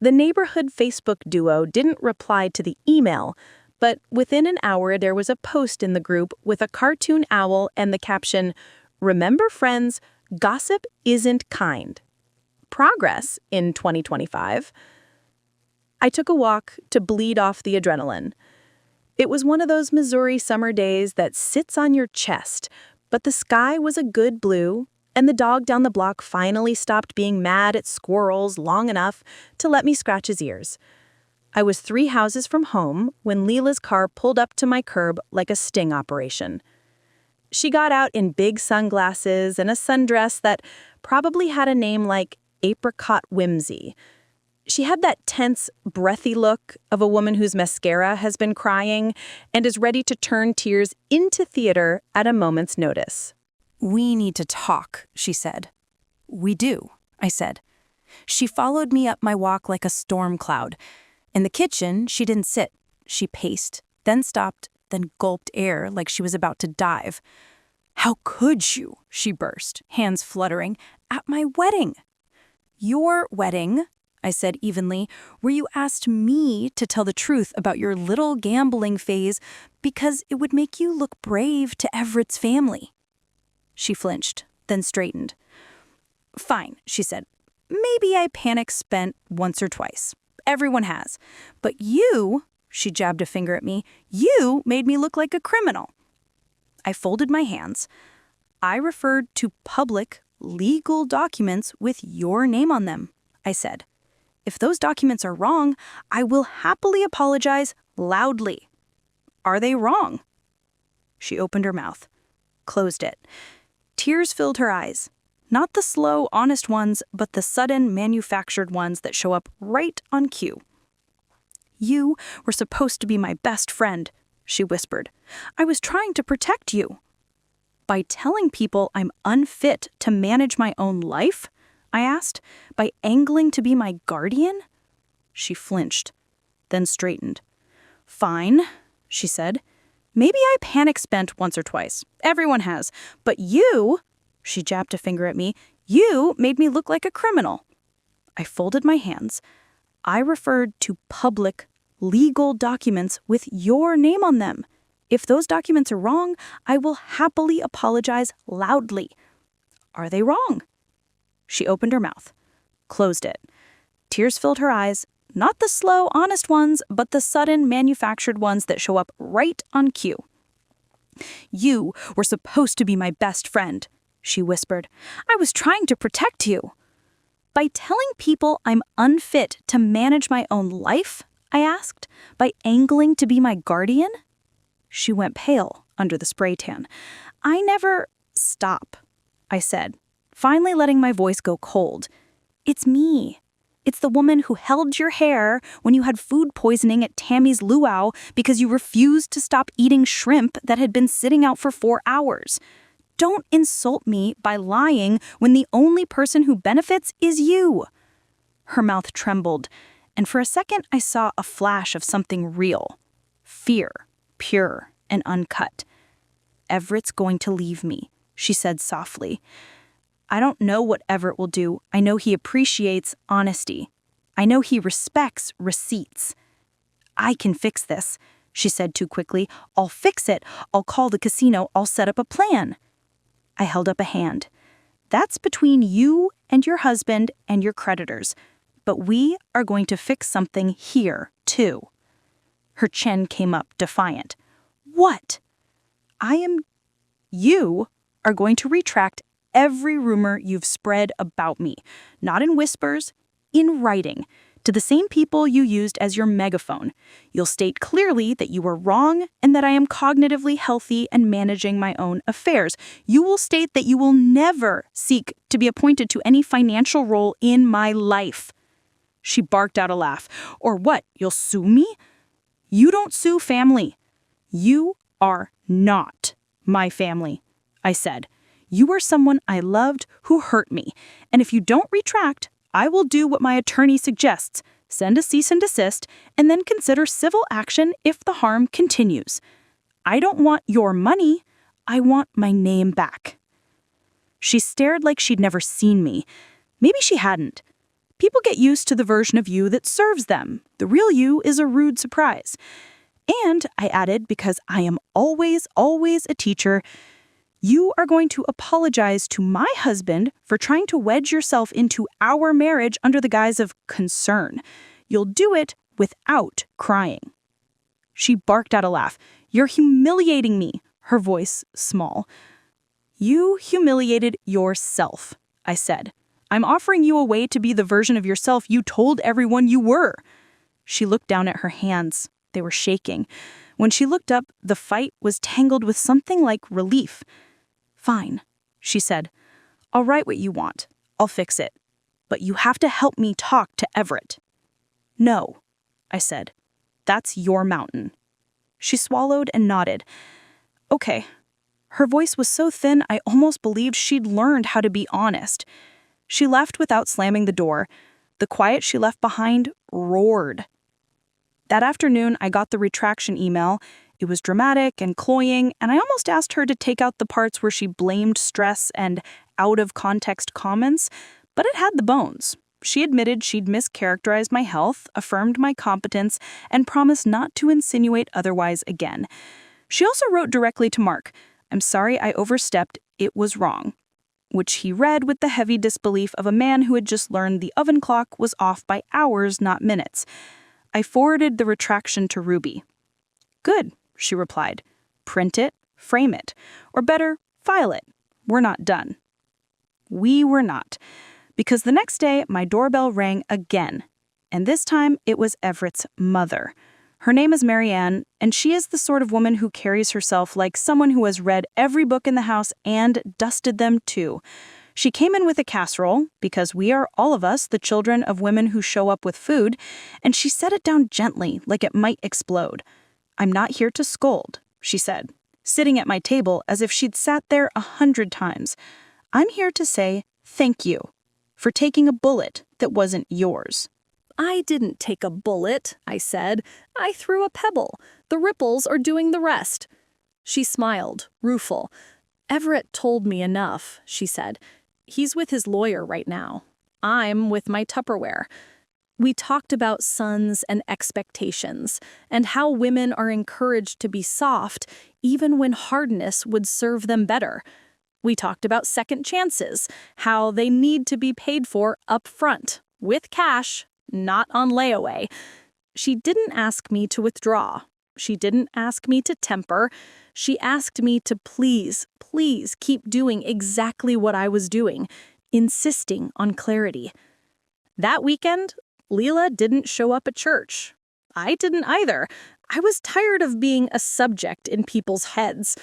The neighborhood Facebook duo didn't reply to the email, but within an hour there was a post in the group with a cartoon owl and the caption, "Remember, friends, gossip isn't kind." Progress in 2025. I took a walk to bleed off the adrenaline. It was one of those Missouri summer days that sits on your chest, but the sky was a good blue, and the dog down the block finally stopped being mad at squirrels long enough to let me scratch his ears. I was 3 houses from home when Leela's car pulled up to my curb like a sting operation. She got out in big sunglasses and a sundress that probably had a name like Apricot Whimsy. She had that tense, breathy look of a woman whose mascara has been crying and is ready to turn tears into theater at a moment's notice. "We need to talk," she said. "We do," I said. She followed me up my walk like a storm cloud. In the kitchen, she didn't sit. She paced, then stopped, then gulped air like she was about to dive. "How could you?" she burst, hands fluttering. "At my wedding." "Your wedding," I said evenly, "where you asked me to tell the truth about your little gambling phase because it would make you look brave to Everett's family." She flinched, then straightened. "Fine," she said. "Maybe I panic spent once or twice. Everyone has. But you," she jabbed a finger at me, "you made me look like a criminal." I folded my hands. "I referred to public, legal documents with your name on them," I said. "If those documents are wrong, I will happily apologize loudly." "Are they wrong?" She opened her mouth, closed it. Tears filled her eyes. Not the slow, honest ones, but the sudden, manufactured ones that show up right on cue. "You were supposed to be my best friend. she whispered. "I was trying to protect you." "By telling people I'm unfit to manage my own life?" I asked. "By angling to be my guardian?" She flinched, then straightened. "Fine," she said. "Maybe I panic spent once or twice. Everyone has. But you," she jabbed a finger at me, "you made me look like a criminal." I folded my hands. "I referred to public, legal documents with your name on them. If those documents are wrong, I will happily apologize loudly." "Are they wrong?" She opened her mouth, closed it. Tears filled her eyes, not the slow, honest ones, but the sudden, manufactured ones that show up right on cue. "You were supposed to be my best friend," she whispered. "I was trying to protect you." "By telling people I'm unfit to manage my own life?" I asked. "By angling to be my guardian?" She went pale under the spray tan. "I never—" "Stop," I said, finally letting my voice go cold. "It's me. It's the woman who held your hair when you had food poisoning at Tammy's luau because you refused to stop eating shrimp that had been sitting out for 4 hours. Don't insult me by lying when the only person who benefits is you." Her mouth trembled, and for a second I saw a flash of something real. Fear, pure and uncut. "Everett's going to leave me," she said softly. "I don't know what Everett will do. I know he appreciates honesty. I know he respects receipts." "I can fix this," she said too quickly. "I'll fix it. I'll call the casino. I'll set up a plan." I held up a hand. "That's between you and your husband and your creditors. But we are going to fix something here, too." Her chin came up, defiant. "What?" You are going to retract every rumor you've spread about me, not in whispers, in writing, to the same people you used as your megaphone. You'll state clearly that you were wrong and that I am cognitively healthy and managing my own affairs. You will state that you will never seek to be appointed to any financial role in my life." She barked out a laugh. "Or what, you'll sue me?" "You don't sue family." "You are not my family," I said. "You are someone I loved who hurt me, and if you don't retract, I will do what my attorney suggests, send a cease and desist, and then consider civil action if the harm continues. I don't want your money, I want my name back." She stared like she'd never seen me. Maybe she hadn't. People get used to the version of you that serves them. The real you is a rude surprise. "And," I added, because I am always, always a teacher, "you are going to apologize to my husband for trying to wedge yourself into our marriage under the guise of concern. You'll do it without crying." She barked out a laugh. "You're humiliating me," her voice small. "You humiliated yourself," I said. "I'm offering you a way to be the version of yourself you told everyone you were." She looked down at her hands. They were shaking. When she looked up, the fight was tangled with something like relief. "Fine," she said. "I'll write what you want. I'll fix it. But you have to help me talk to Everett." "No," I said. "That's your mountain." She swallowed and nodded. "Okay." Her voice was so thin I almost believed she'd learned how to be honest. She left without slamming the door. The quiet she left behind roared. That afternoon, I got the retraction email. It was dramatic and cloying, and I almost asked her to take out the parts where she blamed stress and out-of-context comments, but it had the bones. She admitted she'd mischaracterized my health, affirmed my competence, and promised not to insinuate otherwise again. She also wrote directly to Mark, "I'm sorry I overstepped, it was wrong," which he read with the heavy disbelief of a man who had just learned the oven clock was off by hours, not minutes. I forwarded the retraction to Ruby. "Good," she replied. "Print it, frame it. Or better, file it. We're not done." We were not. Because the next day, my doorbell rang again. And this time, it was Everett's mother. Her name is Marianne, and she is the sort of woman who carries herself like someone who has read every book in the house and dusted them too. She came in with a casserole, because we are all of us the children of women who show up with food, and she set it down gently, like it might explode. "I'm not here to scold," she said, sitting at my table as if she'd sat there 100 times. "I'm here to say thank you for taking a bullet that wasn't yours." I didn't take a bullet, I said. I threw a pebble. The ripples are doing the rest. She smiled, rueful. Everett told me enough, she said. He's with his lawyer right now. I'm with my Tupperware. We talked about sons and expectations, and how women are encouraged to be soft even when hardness would serve them better. We talked about second chances, how they need to be paid for up front, with cash, not on layaway. She didn't ask me to withdraw. She didn't ask me to temper. She asked me to please, please keep doing exactly what I was doing, insisting on clarity. That weekend, Leela didn't show up at church. I didn't either. I was tired of being a subject in people's heads.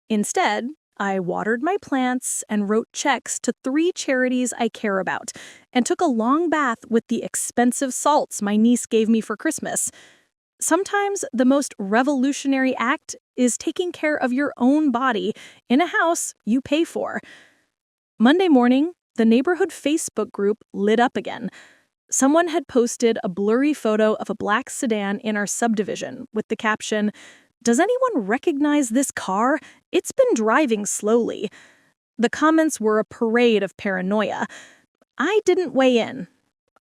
Instead, I watered my plants and wrote checks to 3 charities I care about, and took a long bath with the expensive salts my niece gave me for Christmas. Sometimes the most revolutionary act is taking care of your own body in a house you pay for. Monday morning, the neighborhood Facebook group lit up again. Someone had posted a blurry photo of a black sedan in our subdivision with the caption, "Does anyone recognize this car? It's been driving slowly." The comments were a parade of paranoia. I didn't weigh in.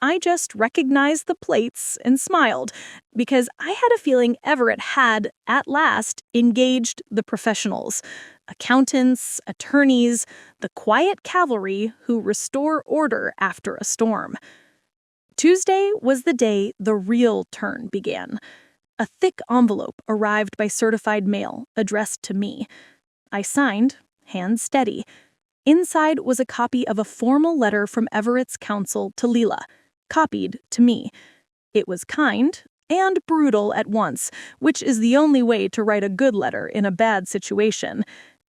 I just recognized the plates and smiled, because I had a feeling Everett had, at last, engaged the professionals. Accountants, attorneys, the quiet cavalry who restore order after a storm. Tuesday was the day the real turn began. A thick envelope arrived by certified mail, addressed to me. I signed, hands steady. Inside was a copy of a formal letter from Everett's counsel to Leela, copied to me. It was kind and brutal at once, which is the only way to write a good letter in a bad situation.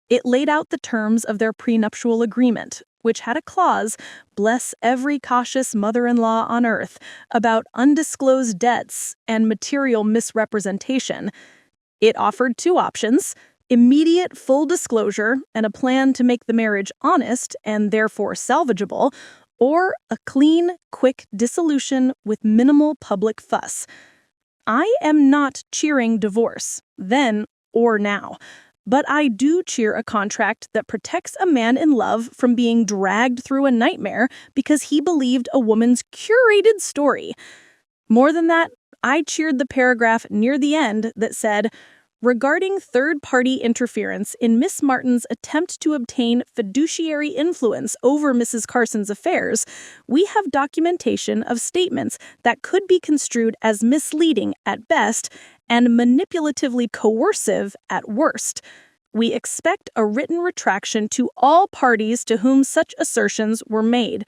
It laid out the terms of their prenuptial agreement, which had a clause, bless every cautious mother-in-law on earth, about undisclosed debts and material misrepresentation. It offered 2 options: immediate full disclosure and a plan to make the marriage honest and therefore salvageable, or a clean, quick dissolution with minimal public fuss. I am not cheering divorce, then or now. But I do cheer a contract that protects a man in love from being dragged through a nightmare because he believed a woman's curated story. More than that, I cheered the paragraph near the end that said, "Regarding third-party interference in Miss Martin's attempt to obtain fiduciary influence over Mrs. Carson's affairs, we have documentation of statements that could be construed as misleading at best and manipulatively coercive at worst. We expect a written retraction to all parties to whom such assertions were made.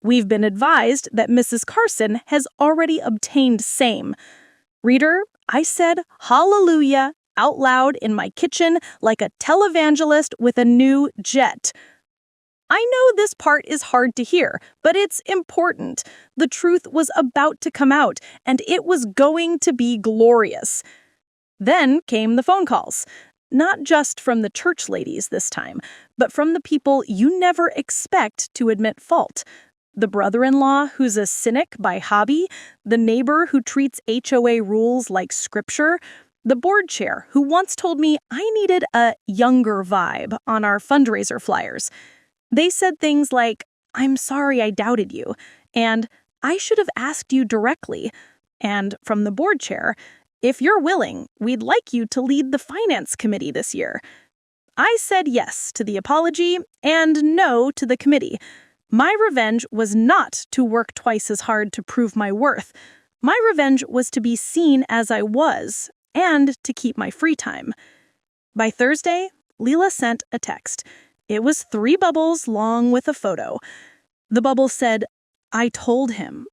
We've been advised that Mrs. Carson has already obtained same." Reader, I said hallelujah out loud in my kitchen like a televangelist with a new jet. I know this part is hard to hear, but it's important. The truth was about to come out, and it was going to be glorious. Then came the phone calls. Not just from the church ladies this time, but from the people you never expect to admit fault. The brother-in-law who's a cynic by hobby, the neighbor who treats HOA rules like scripture, the board chair who once told me I needed a younger vibe on our fundraiser flyers. They said things like, "I'm sorry I doubted you," and "I should have asked you directly." And from the board chair, "If you're willing, we'd like you to lead the finance committee this year." I said yes to the apology and no to the committee. My revenge was not to work twice as hard to prove my worth. My revenge was to be seen as I was and to keep my free time. By Thursday, Leela sent a text. It was 3 bubbles long with a photo. The bubble said, I told him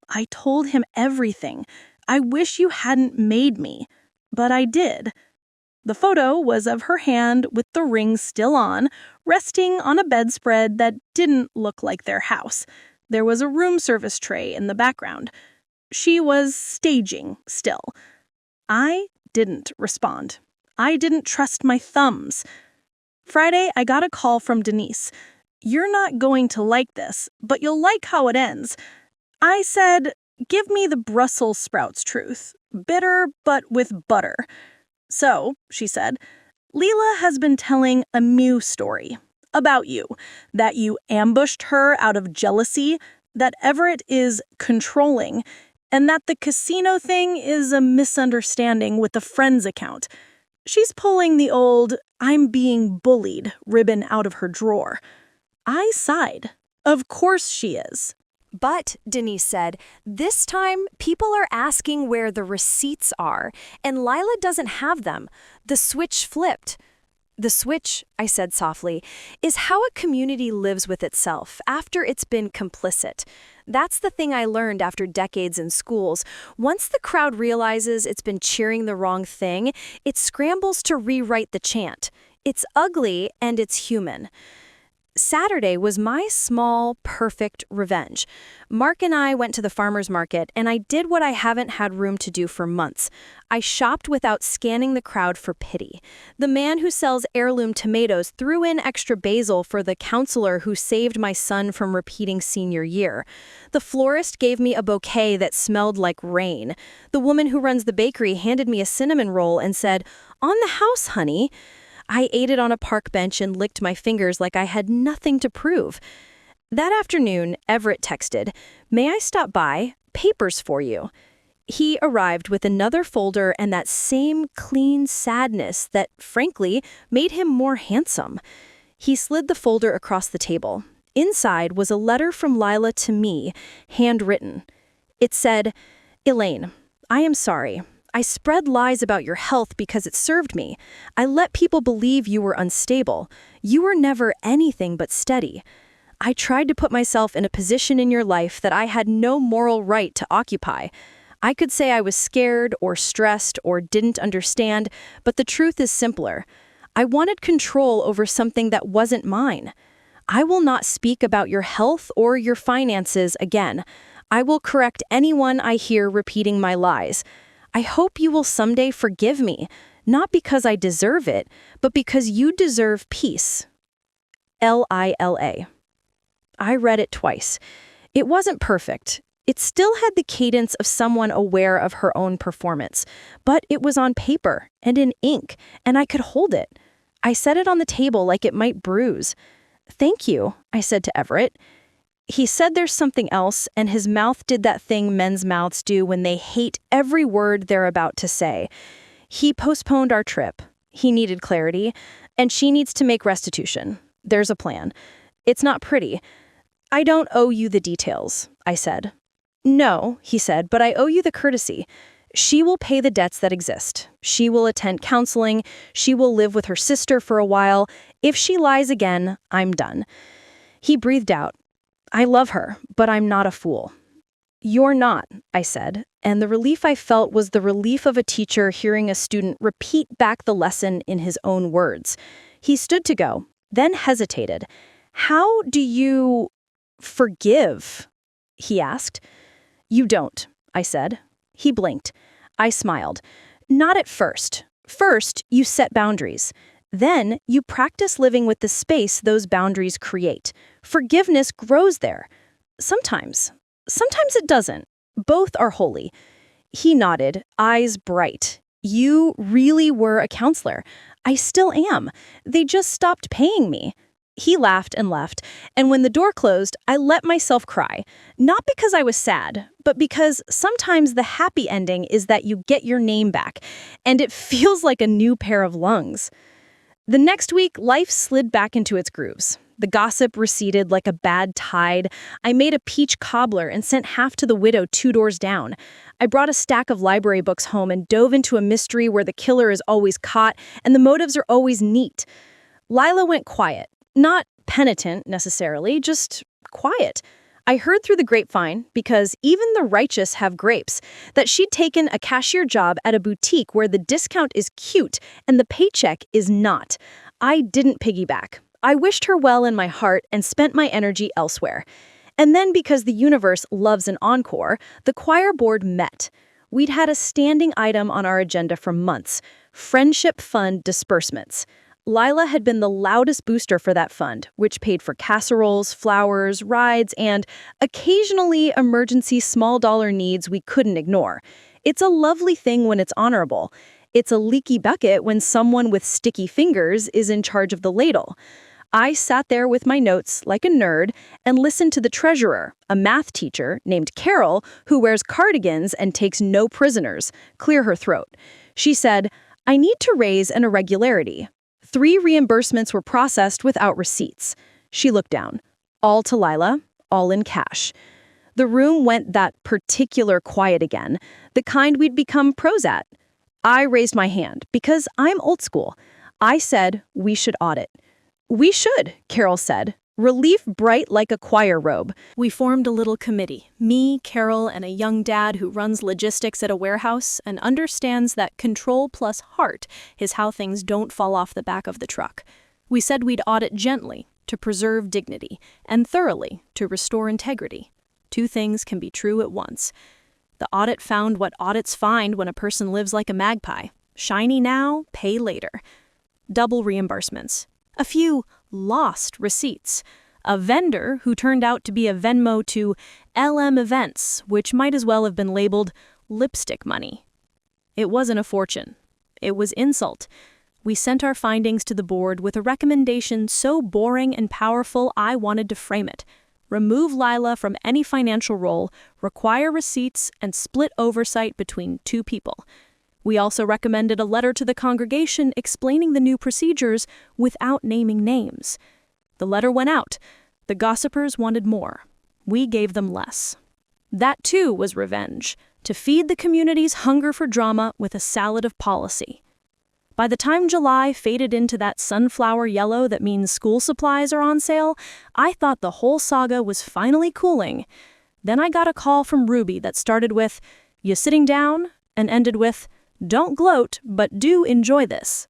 everything. I wish you hadn't made me, but I did." The photo was of her hand with the ring still on, resting on a bedspread that didn't look like their house. There was a room service tray in the background. She was staging still. I didn't respond. I didn't trust my thumbs. Friday, I got a call from Denise. "You're not going to like this, but you'll like how it ends." I said, "Give me the Brussels sprouts truth. Bitter, but with butter." "So," she said, "Leela has been telling a new story about you, that you ambushed her out of jealousy, that Everett is controlling, and that the casino thing is a misunderstanding with the friends account." She's pulling the old "I'm being bullied" ribbon out of her drawer. I sighed. Of course she is. But, Denise said, this time people are asking where the receipts are, and Lila doesn't have them. The switch flipped. The switch, I said softly, is how a community lives with itself after it's been complicit. That's the thing I learned after decades in schools. Once the crowd realizes it's been cheering the wrong thing, it scrambles to rewrite the chant. It's ugly and it's human. Saturday was my small, perfect revenge. Mark and I went to the farmer's market, and I did what I haven't had room to do for months. I shopped without scanning the crowd for pity. The man who sells heirloom tomatoes threw in extra basil for the counselor who saved my son from repeating senior year. The florist gave me a bouquet that smelled like rain. The woman who runs the bakery handed me a cinnamon roll and said, "On the house, honey." I ate it on a park bench and licked my fingers like I had nothing to prove. That afternoon, Everett texted, "May I stop by? Papers for you." He arrived with another folder and that same clean sadness that, frankly, made him more handsome. He slid the folder across the table. Inside was a letter from Lila to me, handwritten. It said, "Elaine, I am sorry. I spread lies about your health because it served me. I let people believe you were unstable. You were never anything but steady. I tried to put myself in a position in your life that I had no moral right to occupy. I could say I was scared or stressed or didn't understand, but the truth is simpler. I wanted control over something that wasn't mine. I will not speak about your health or your finances again. I will correct anyone I hear repeating my lies. I hope you will someday forgive me, not because I deserve it, but because you deserve peace. Lila. I read it twice. It wasn't perfect. It still had the cadence of someone aware of her own performance, but it was on paper and in ink, and I could hold it. I set it on the table like it might bruise. "Thank you," I said to Everett. He said there's something else, and his mouth did that thing men's mouths do when they hate every word they're about to say. He postponed our trip. He needed clarity, and she needs to make restitution. There's a plan. It's not pretty. "I don't owe you the details," I said. "No," he said, "but I owe you the courtesy. She will pay the debts that exist. She will attend counseling. She will live with her sister for a while. If she lies again, I'm done." He breathed out. "I love her, but I'm not a fool." "You're not," I said, and the relief I felt was the relief of a teacher hearing a student repeat back the lesson in his own words. He stood to go, then hesitated. "How do you forgive?" he asked. "You don't," I said. He blinked. I smiled. "Not at first. First, you set boundaries. Then, you practice living with the space those boundaries create. Forgiveness grows there. Sometimes. Sometimes it doesn't. Both are holy." He nodded, eyes bright. "You really were a counselor. I still am. They just stopped paying me." He laughed and left, and when the door closed, I let myself cry. Not because I was sad, but because sometimes the happy ending is that you get your name back, and it feels like a new pair of lungs. The next week, life slid back into its grooves. The gossip receded like a bad tide. I made a peach cobbler and sent half to the widow 2 doors down. I brought a stack of library books home and dove into a mystery where the killer is always caught and the motives are always neat. Lila went quiet. Not penitent, necessarily, just quiet. I heard through the grapevine, because even the righteous have grapes, that she'd taken a cashier job at a boutique where the discount is cute and the paycheck is not. I didn't piggyback. I wished her well in my heart and spent my energy elsewhere. And then, because the universe loves an encore, the choir board met. We'd had a standing item on our agenda for months: friendship fund disbursements. Lila had been the loudest booster for that fund, which paid for casseroles, flowers, rides, and occasionally emergency small dollar needs we couldn't ignore. It's a lovely thing when it's honorable. It's a leaky bucket when someone with sticky fingers is in charge of the ladle. I sat there with my notes like a nerd and listened to the treasurer, a math teacher named Carol, who wears cardigans and takes no prisoners, clear her throat. She said, "I need to raise an irregularity. 3 reimbursements were processed without receipts." She looked down. All to Lila, all in cash. The room went that particular quiet again, the kind we'd become pros at. I raised my hand because I'm old school. I said we should audit. "We should," Carol said, relief bright like a choir robe. We formed a little committee, me, Carol, and a young dad who runs logistics at a warehouse and understands that control plus heart is how things don't fall off the back of the truck. We said we'd audit gently, to preserve dignity, and thoroughly, to restore integrity. 2 things can be true at once. The audit found what audits find when a person lives like a magpie. Shiny now, pay later. Double reimbursements. A few lost receipts. A vendor who turned out to be a Venmo to LM Events, which might as well have been labeled lipstick money. It wasn't a fortune. It was insult. We sent our findings to the board with a recommendation so boring and powerful I wanted to frame it. Remove Lila from any financial role, require receipts, and split oversight between 2 people. We also recommended a letter to the congregation explaining the new procedures without naming names. The letter went out. The gossipers wanted more. We gave them less. That too was revenge, to feed the community's hunger for drama with a salad of policy. By the time July faded into that sunflower yellow that means school supplies are on sale, I thought the whole saga was finally cooling. Then I got a call from Ruby that started with, "You sitting down?" and ended with, "Don't gloat, but do enjoy this."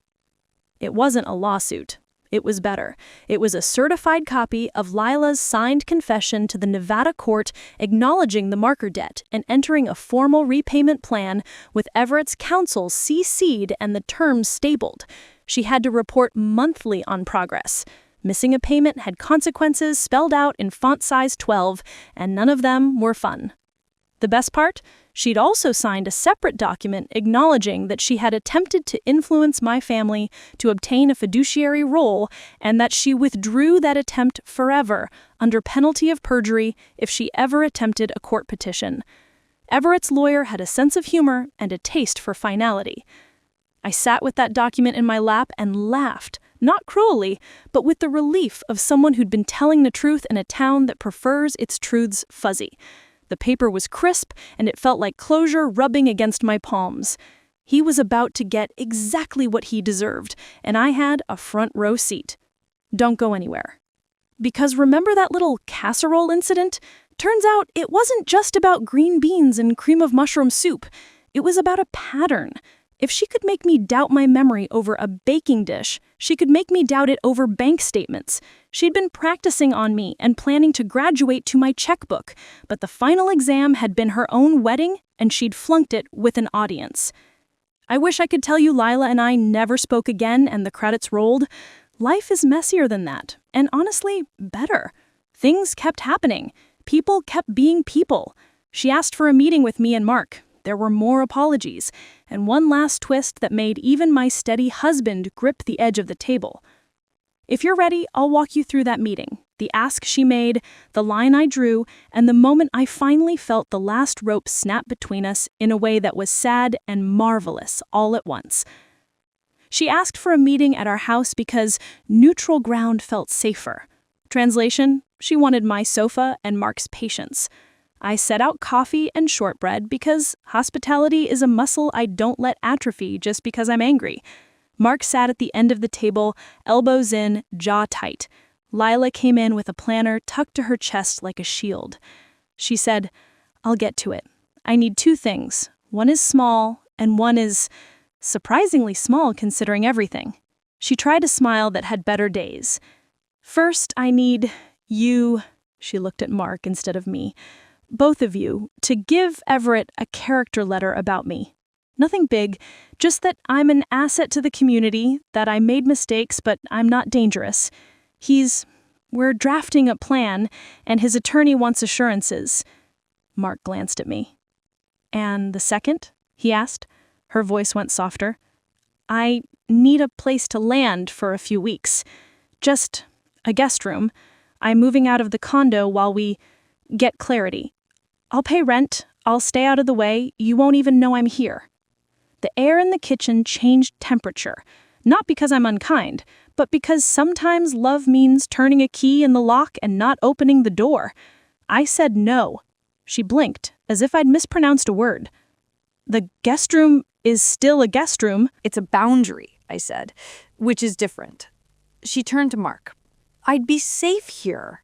It wasn't a lawsuit. It was better. It was a certified copy of Lila's signed confession to the Nevada court acknowledging the marker debt and entering a formal repayment plan with Everett's counsel CC'd and the terms stapled. She had to report monthly on progress. Missing a payment had consequences spelled out in font size 12, and none of them were fun. The best part? She'd also signed a separate document acknowledging that she had attempted to influence my family to obtain a fiduciary role and that she withdrew that attempt forever under penalty of perjury if she ever attempted a court petition. Everett's lawyer had a sense of humor and a taste for finality. I sat with that document in my lap and laughed, not cruelly, but with the relief of someone who'd been telling the truth in a town that prefers its truths fuzzy. The paper was crisp, and it felt like closure rubbing against my palms. He was about to get exactly what he deserved, and I had a front row seat. Don't go anywhere. Because remember that little casserole incident? Turns out it wasn't just about green beans and cream of mushroom soup. It was about a pattern. If she could make me doubt my memory over a baking dish, she could make me doubt it over bank statements. She'd been practicing on me and planning to graduate to my checkbook, but the final exam had been her own wedding, and she'd flunked it with an audience. I wish I could tell you Lila and I never spoke again and the credits rolled. Life is messier than that, and honestly, better. Things kept happening. People kept being people. She asked for a meeting with me and Mark. There were more apologies, and one last twist that made even my steady husband grip the edge of the table. If you're ready, I'll walk you through that meeting, the ask she made, the line I drew, and the moment I finally felt the last rope snap between us in a way that was sad and marvelous all at once. She asked for a meeting at our house because neutral ground felt safer. Translation, she wanted my sofa and Mark's patience. I set out coffee and shortbread because hospitality is a muscle I don't let atrophy just because I'm angry. Mark sat at the end of the table, elbows in, jaw tight. Lila came in with a planner tucked to her chest like a shield. She said, "I'll get to it. I need 2 things. One is small, and one is surprisingly small considering everything." She tried a smile that had better days. "First, I need you," she looked at Mark instead of me, both of you, to give Everett a character letter about me. Nothing big, just that I'm an asset to the community, that I made mistakes, but I'm not dangerous. We're drafting a plan, and his attorney wants assurances. Mark glanced at me. And the second? He asked. Her voice went softer. I need a place to land for a few weeks. Just a guest room. I'm moving out of the condo while we get clarity. I'll pay rent. I'll stay out of the way. You won't even know I'm here. The air in the kitchen changed temperature, not because I'm unkind, but because sometimes love means turning a key in the lock and not opening the door. I said no. She blinked, as if I'd mispronounced a word. The guest room is still a guest room. It's a boundary, I said, which is different. She turned to Mark. I'd be safe here.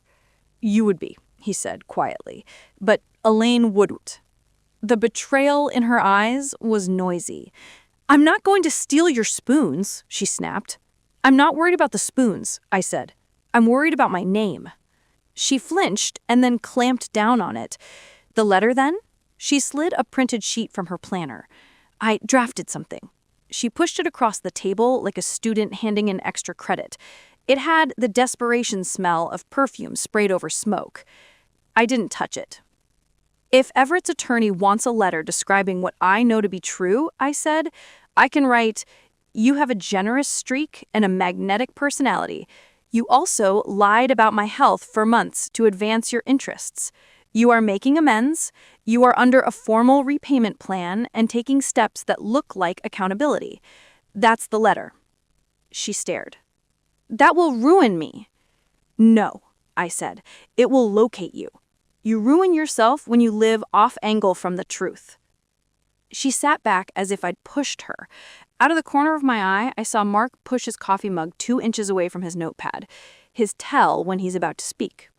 You would be, he said quietly, but Elaine wouldn't. The betrayal in her eyes was noisy. I'm not going to steal your spoons, she snapped. I'm not worried about the spoons, I said. I'm worried about my name. She flinched and then clamped down on it. The letter then? She slid a printed sheet from her planner. I drafted something. She pushed it across the table like a student handing in extra credit. It had the desperation smell of perfume sprayed over smoke. I didn't touch it. If Everett's attorney wants a letter describing what I know to be true, I said, I can write, you have a generous streak and a magnetic personality. You also lied about my health for months to advance your interests. You are making amends. You are under a formal repayment plan and taking steps that look like accountability. That's the letter. She stared. That will ruin me. No, I said. It will locate you. You ruin yourself when you live off-angle from the truth. She sat back as if I'd pushed her. Out of the corner of my eye, I saw Mark push his coffee mug 2 inches away from his notepad, his tell when he's about to speak.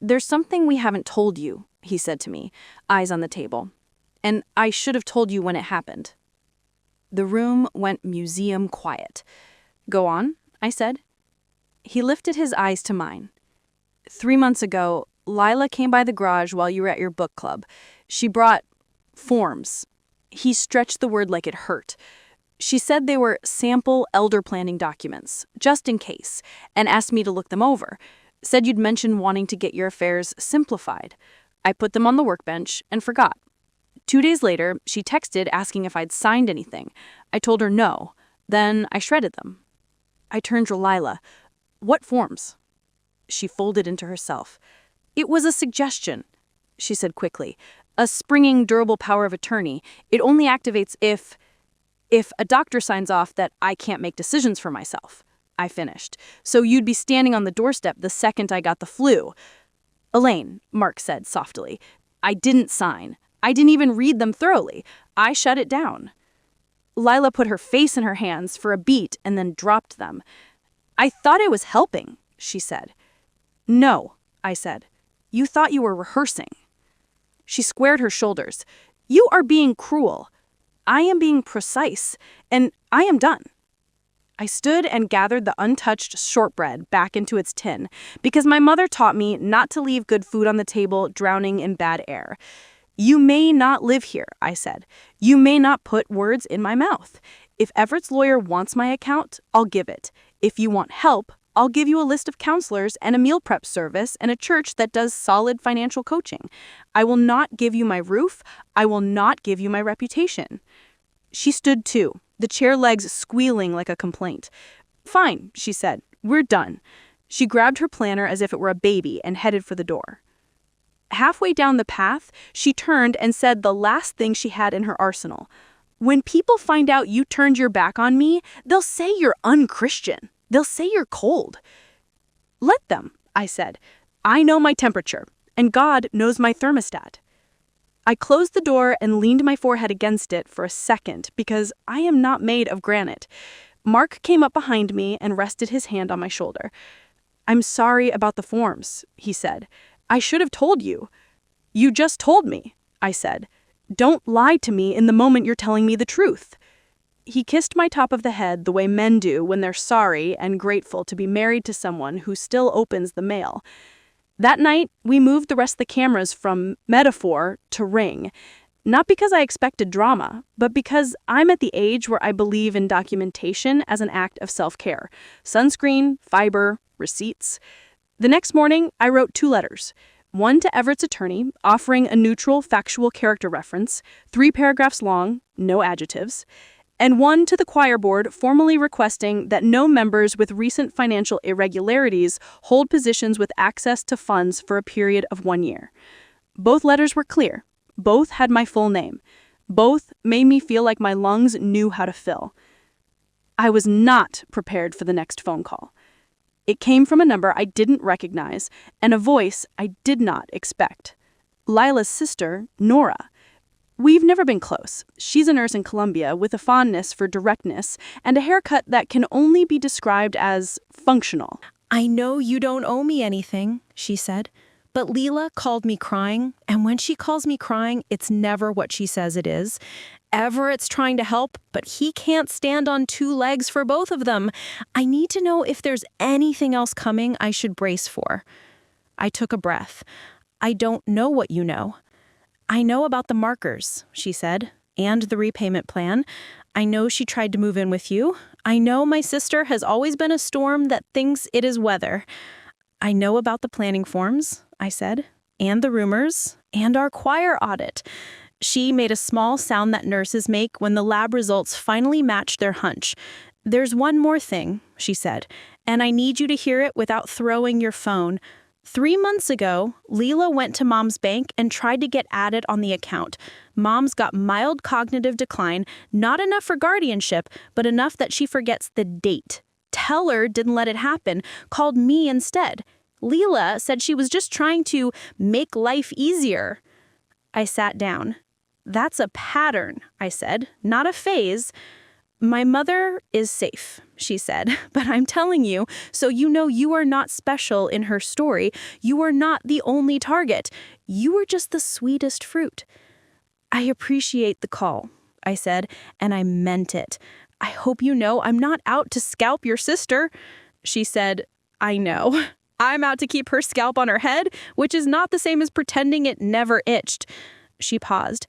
There's something we haven't told you, he said to me, eyes on the table. And I should have told you when it happened. The room went museum quiet. Go on, I said. He lifted his eyes to mine. 3 months ago, Lila came by the garage while you were at your book club. She brought forms. He stretched the word like it hurt. She said they were sample elder planning documents, just in case, and asked me to look them over. Said you'd mentioned wanting to get your affairs simplified. I put them on the workbench and forgot. 2 days later, she texted asking if I'd signed anything. I told her no. Then I shredded them. I turned to Lila. What forms? She folded into herself. It was a suggestion, she said quickly. A springing, durable power of attorney. It only activates if a doctor signs off that I can't make decisions for myself. I finished. So you'd be standing on the doorstep the second I got the flu. Elaine, Mark said softly, I didn't sign. I didn't even read them thoroughly. I shut it down. Lila put her face in her hands for a beat and then dropped them. I thought it was helping, she said. No, I said. You thought you were rehearsing. She squared her shoulders. You are being cruel. I am being precise, and I am done. I stood and gathered the untouched shortbread back into its tin, because my mother taught me not to leave good food on the table drowning in bad air. You may not live here, I said. You may not put words in my mouth. If Everett's lawyer wants my account, I'll give it. If you want help, I'll give you a list of counselors and a meal prep service and a church that does solid financial coaching. I will not give you my roof. I will not give you my reputation. She stood too, the chair legs squealing like a complaint. Fine, she said. We're done. She grabbed her planner as if it were a baby and headed for the door. Halfway down the path, she turned and said the last thing she had in her arsenal. When people find out you turned your back on me, they'll say you're unchristian. They'll say you're cold. Let them, I said. I know my temperature, and God knows my thermostat. I closed the door and leaned my forehead against it for a second because I am not made of granite. Mark came up behind me and rested his hand on my shoulder. I'm sorry about the forms, he said. I should have told you. You just told me, I said. Don't lie to me in the moment you're telling me the truth. He kissed my top of the head the way men do when they're sorry and grateful to be married to someone who still opens the mail. That night, we moved the rest of the cameras from metaphor to ring. Not because I expected drama, but because I'm at the age where I believe in documentation as an act of self-care. Sunscreen, fiber, receipts. The next morning, I wrote 2 letters. One to Everett's attorney, offering a neutral, factual character reference, 3 paragraphs long, no adjectives, and one to the choir board formally requesting that no members with recent financial irregularities hold positions with access to funds for a period of 1 year. Both letters were clear. Both had my full name. Both made me feel like my lungs knew how to fill. I was not prepared for the next phone call. It came from a number I didn't recognize and a voice I did not expect. Lila's sister, Nora. We've never been close. She's a nurse in Colombia with a fondness for directness and a haircut that can only be described as functional. I know you don't owe me anything, she said. But Lila called me crying, and when she calls me crying, it's never what she says it is. Everett's trying to help, but he can't stand on 2 legs for both of them. I need to know if there's anything else coming I should brace for. I took a breath. I don't know what you know. I know about the markers, she said, and the repayment plan. I know she tried to move in with you. I know my sister has always been a storm that thinks it is weather. I know about the planning forms, I said, and the rumors, and our choir audit. She made a small sound that nurses make when the lab results finally match their hunch. There's one more thing, she said, and I need you to hear it without throwing your phone. 3 months ago, Lila went to Mom's bank and tried to get added on the account. Mom's got mild cognitive decline, not enough for guardianship, but enough that she forgets the date. Teller didn't let it happen, called me instead. Lila said she was just trying to make life easier. I sat down. That's a pattern, I said, not a phase. My mother is safe, she said, but I'm telling you, so you know you are not special in her story. You are not the only target. You are just the sweetest fruit. I appreciate the call, I said, and I meant it. I hope you know I'm not out to scalp your sister. She said, I know. I'm out to keep her scalp on her head, which is not the same as pretending it never itched. She paused.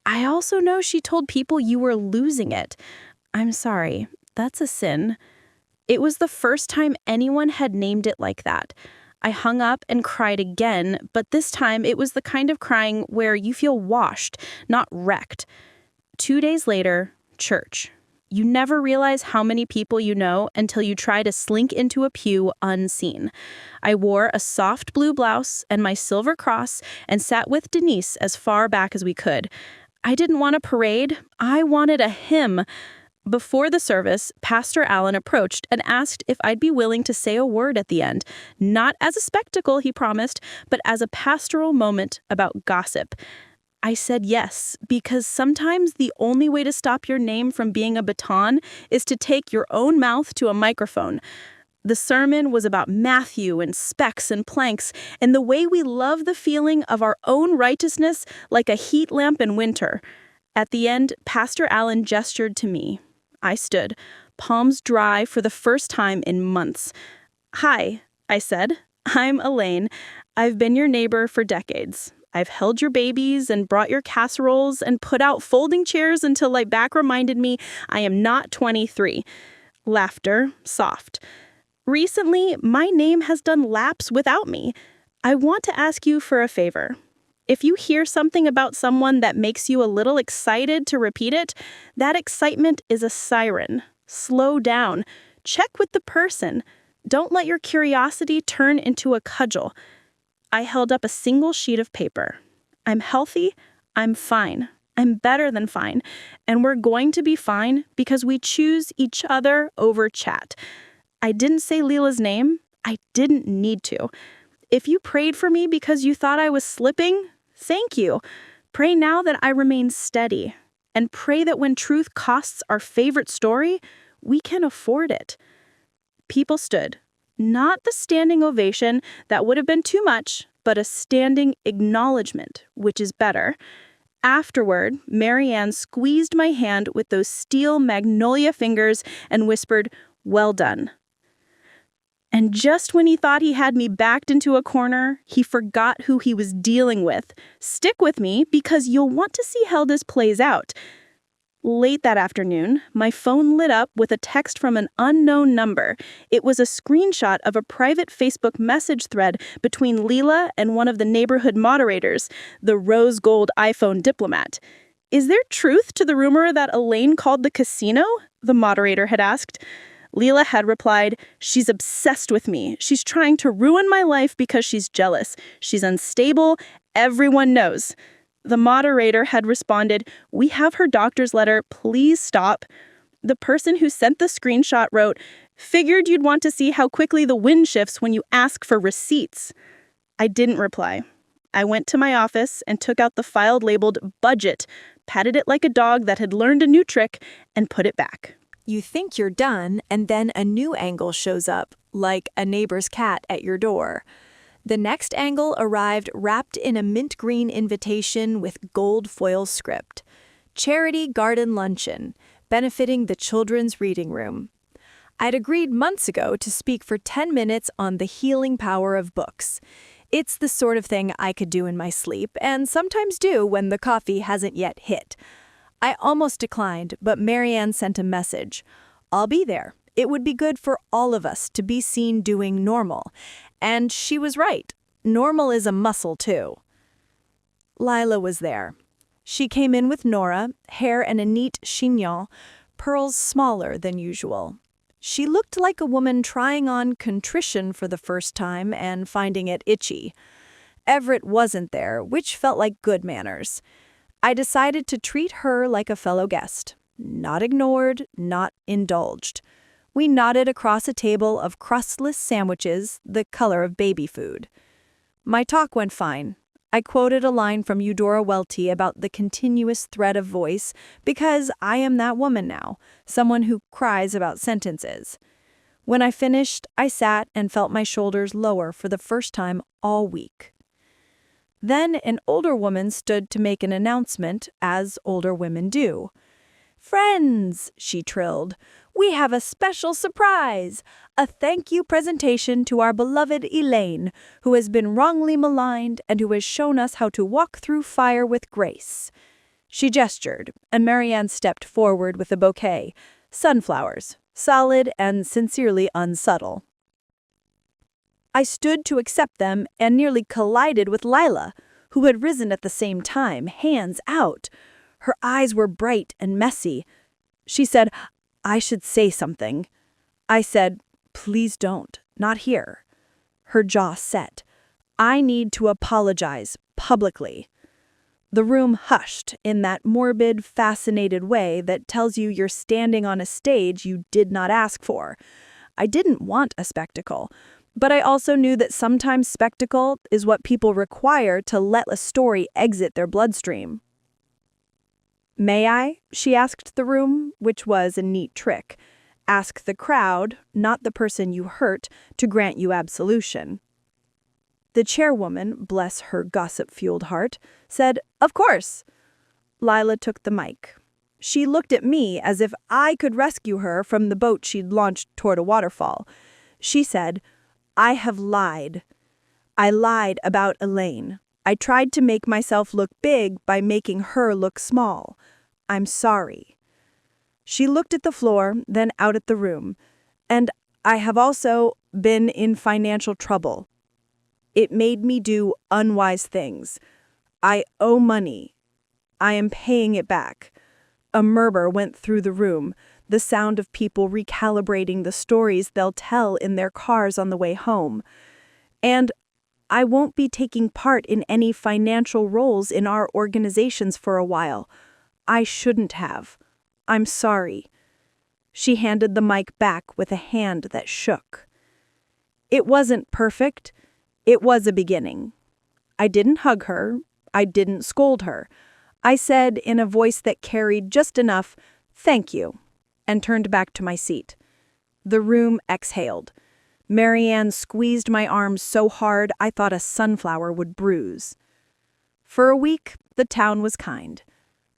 I also know she told people you were losing it. I'm sorry. That's a sin. It was the first time anyone had named it like that. I hung up and cried again, but this time it was the kind of crying where you feel washed, not wrecked. 2 days later, church. You never realize how many people you know until you try to slink into a pew unseen. I wore a soft blue blouse and my silver cross and sat with Denise as far back as we could. I didn't want a parade. I wanted a hymn. Before the service, Pastor Allen approached and asked if I'd be willing to say a word at the end. Not as a spectacle, he promised, but as a pastoral moment about gossip. I said yes, because sometimes the only way to stop your name from being a baton is to take your own mouth to a microphone. The sermon was about Matthew and specks and planks and the way we love the feeling of our own righteousness like a heat lamp in winter. At the end, Pastor Allen gestured to me. I stood, palms dry for the first time in months. Hi, I said. I'm Elaine. I've been your neighbor for decades. I've held your babies and brought your casseroles and put out folding chairs until my back reminded me I am not 23. Laughter, soft. Recently, my name has done laps without me. I want to ask you for a favor. If you hear something about someone that makes you a little excited to repeat it, that excitement is a siren. Slow down. Check with the person. Don't let your curiosity turn into a cudgel. I held up a single sheet of paper. I'm healthy. I'm fine. I'm better than fine. And we're going to be fine because we choose each other over chat. I didn't say Lila's name. I didn't need to. If you prayed for me because you thought I was slipping, thank you. Pray now that I remain steady. And pray that when truth costs our favorite story, we can afford it. People stood. Not the standing ovation, that would have been too much, but a standing acknowledgement, which is better. Afterward, Marianne squeezed my hand with those steel magnolia fingers and whispered, "Well done." And just when he thought he had me backed into a corner, he forgot who he was dealing with. Stick with me because you'll want to see how this plays out. Late that afternoon, my phone lit up with a text from an unknown number. It was a screenshot of a private Facebook message thread between Leela and one of the neighborhood moderators, the rose gold iPhone diplomat. "Is there truth to the rumor that Elaine called the casino?" the moderator had asked. Leela had replied, "She's obsessed with me. She's trying to ruin my life because she's jealous. She's unstable. Everyone knows." The moderator had responded, "We have her doctor's letter. Please stop." The person who sent the screenshot wrote, "Figured you'd want to see how quickly the wind shifts when you ask for receipts." I didn't reply. I went to my office and took out the file labeled budget, patted it like a dog that had learned a new trick, and put it back. You think you're done, and then a new angle shows up, like a neighbor's cat at your door. The next angle arrived wrapped in a mint green invitation with gold foil script. Charity Garden Luncheon, benefiting the children's reading room. I'd agreed months ago to speak for 10 minutes on the healing power of books. It's the sort of thing I could do in my sleep, and sometimes do when the coffee hasn't yet hit. I almost declined, but Marianne sent a message. "I'll be there. It would be good for all of us to be seen doing normal." And she was right. Normal is a muscle, too. Lila was there. She came in with Nora, hair and a neat chignon, pearls smaller than usual. She looked like a woman trying on contrition for the first time and finding it itchy. Everett wasn't there, which felt like good manners. I decided to treat her like a fellow guest. Not ignored, not indulged. We nodded across a table of crustless sandwiches, the color of baby food. My talk went fine. I quoted a line from Eudora Welty about the continuous thread of voice because I am that woman now, someone who cries about sentences. When I finished, I sat and felt my shoulders lower for the first time all week. Then an older woman stood to make an announcement, as older women do. "Friends," she trilled, "we have a special surprise, a thank you presentation to our beloved Elaine, who has been wrongly maligned and who has shown us how to walk through fire with grace." She gestured, and Marianne stepped forward with a bouquet, sunflowers, solid and sincerely unsubtle. I stood to accept them and nearly collided with Lila, who had risen at the same time, hands out. Her eyes were bright and messy. She said, "I should say something." I said, "Please don't, not here." Her jaw set. "I need to apologize publicly." The room hushed in that morbid, fascinated way that tells you you're standing on a stage you did not ask for. I didn't want a spectacle. But I also knew that sometimes spectacle is what people require to let a story exit their bloodstream. "May I?" she asked the room, which was a neat trick. Ask the crowd, not the person you hurt, to grant you absolution. The chairwoman, bless her gossip-fueled heart, said, "Of course." Lila took the mic. She looked at me as if I could rescue her from the boat she'd launched toward a waterfall. She said, "I have lied. I lied about Elaine. I tried to make myself look big by making her look small. I'm sorry." She looked at the floor, then out at the room. "And I have also been in financial trouble. It made me do unwise things. I owe money. I am paying it back." A murmur went through the room, the sound of people recalibrating the stories they'll tell in their cars on the way home. "And I won't be taking part in any financial roles in our organizations for a while. I shouldn't have. I'm sorry." She handed the mic back with a hand that shook. It wasn't perfect. It was a beginning. I didn't hug her. I didn't scold her. I said in a voice that carried just enough, "Thank you," and turned back to my seat. The room exhaled. Marianne squeezed my arm so hard I thought a sunflower would bruise. For a week, the town was kind.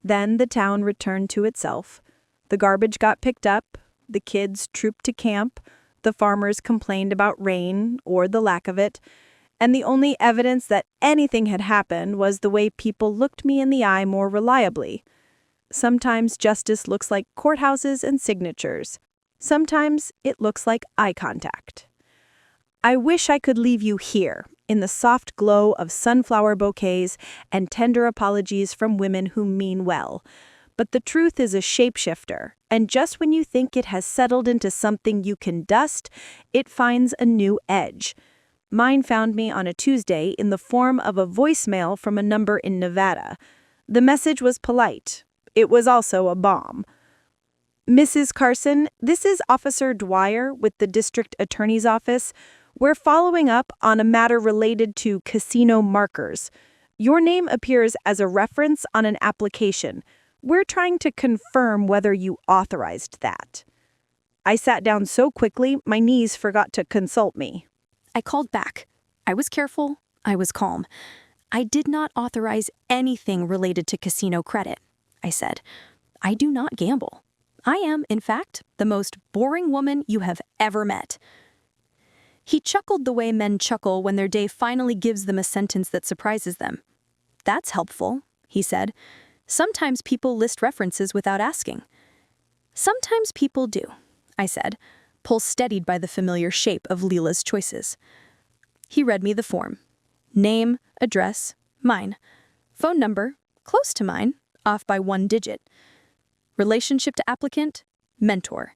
Then the town returned to itself. The garbage got picked up, the kids trooped to camp, The farmers complained about rain or the lack of it, and the only evidence that anything had happened was the way people looked me in the eye more reliably. Sometimes justice looks like courthouses and signatures. Sometimes it looks like eye contact. I wish I could leave you here, in the soft glow of sunflower bouquets and tender apologies from women who mean well. But the truth is a shapeshifter, and just when you think it has settled into something you can dust, it finds a new edge. Mine found me on a Tuesday in the form of a voicemail from a number in Nevada. The message was polite. It was also a bomb. Mrs. Carson, this is Officer Dwyer with the District Attorney's Office. We're following up on a matter related to casino markers. Your name appears as a reference on an application. We're trying to confirm whether you authorized that. I sat down so quickly, my knees forgot to consult me. I called back. I was careful. I was calm. I did not authorize anything related to casino credit, I said. I do not gamble. I am, in fact, the most boring woman you have ever met. He chuckled the way men chuckle when their day finally gives them a sentence that surprises them. That's helpful, he said. Sometimes people list references without asking. Sometimes people do, I said, pulse steadied by the familiar shape of Leela's choices. He read me the form. Name, address, mine. Phone number, close to mine, off by 1 digit. Relationship to applicant, mentor.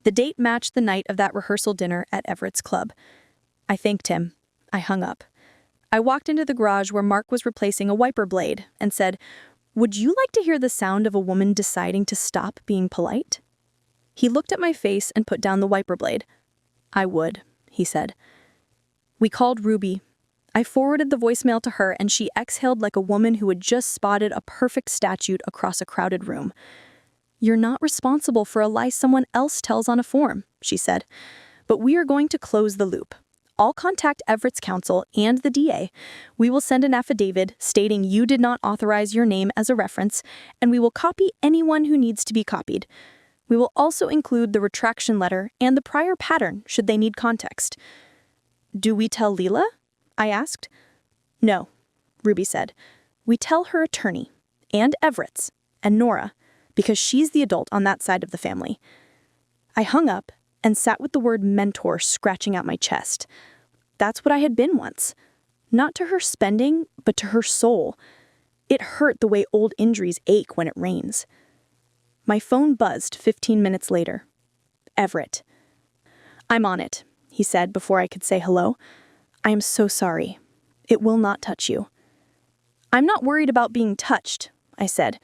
The date matched the night of that rehearsal dinner at Everett's club. I thanked him. I hung up. I walked into the garage where Mark was replacing a wiper blade and said, "Would you like to hear the sound of a woman deciding to stop being polite?" He looked at my face and put down the wiper blade. "I would," he said. We called Ruby. I forwarded the voicemail to her, and she exhaled like a woman who had just spotted a perfect statue across a crowded room. "You're not responsible for a lie someone else tells on a form," she said. "But we are going to close the loop. I'll contact Everett's counsel and the DA. We will send an affidavit stating you did not authorize your name as a reference, and we will copy anyone who needs to be copied. We will also include the retraction letter and the prior pattern should they need context." "Do we tell Leela?" I asked. "No," Ruby said. "We tell her attorney, and Everett's, and Nora, because she's the adult on that side of the family." I hung up and sat with the word mentor scratching out my chest. That's what I had been once. Not to her spending, but to her soul. It hurt the way old injuries ache when it rains. My phone buzzed 15 minutes later. Everett. "I'm on it," he said before I could say hello. "I am so sorry. It will not touch you." "I'm not worried about being touched," I said.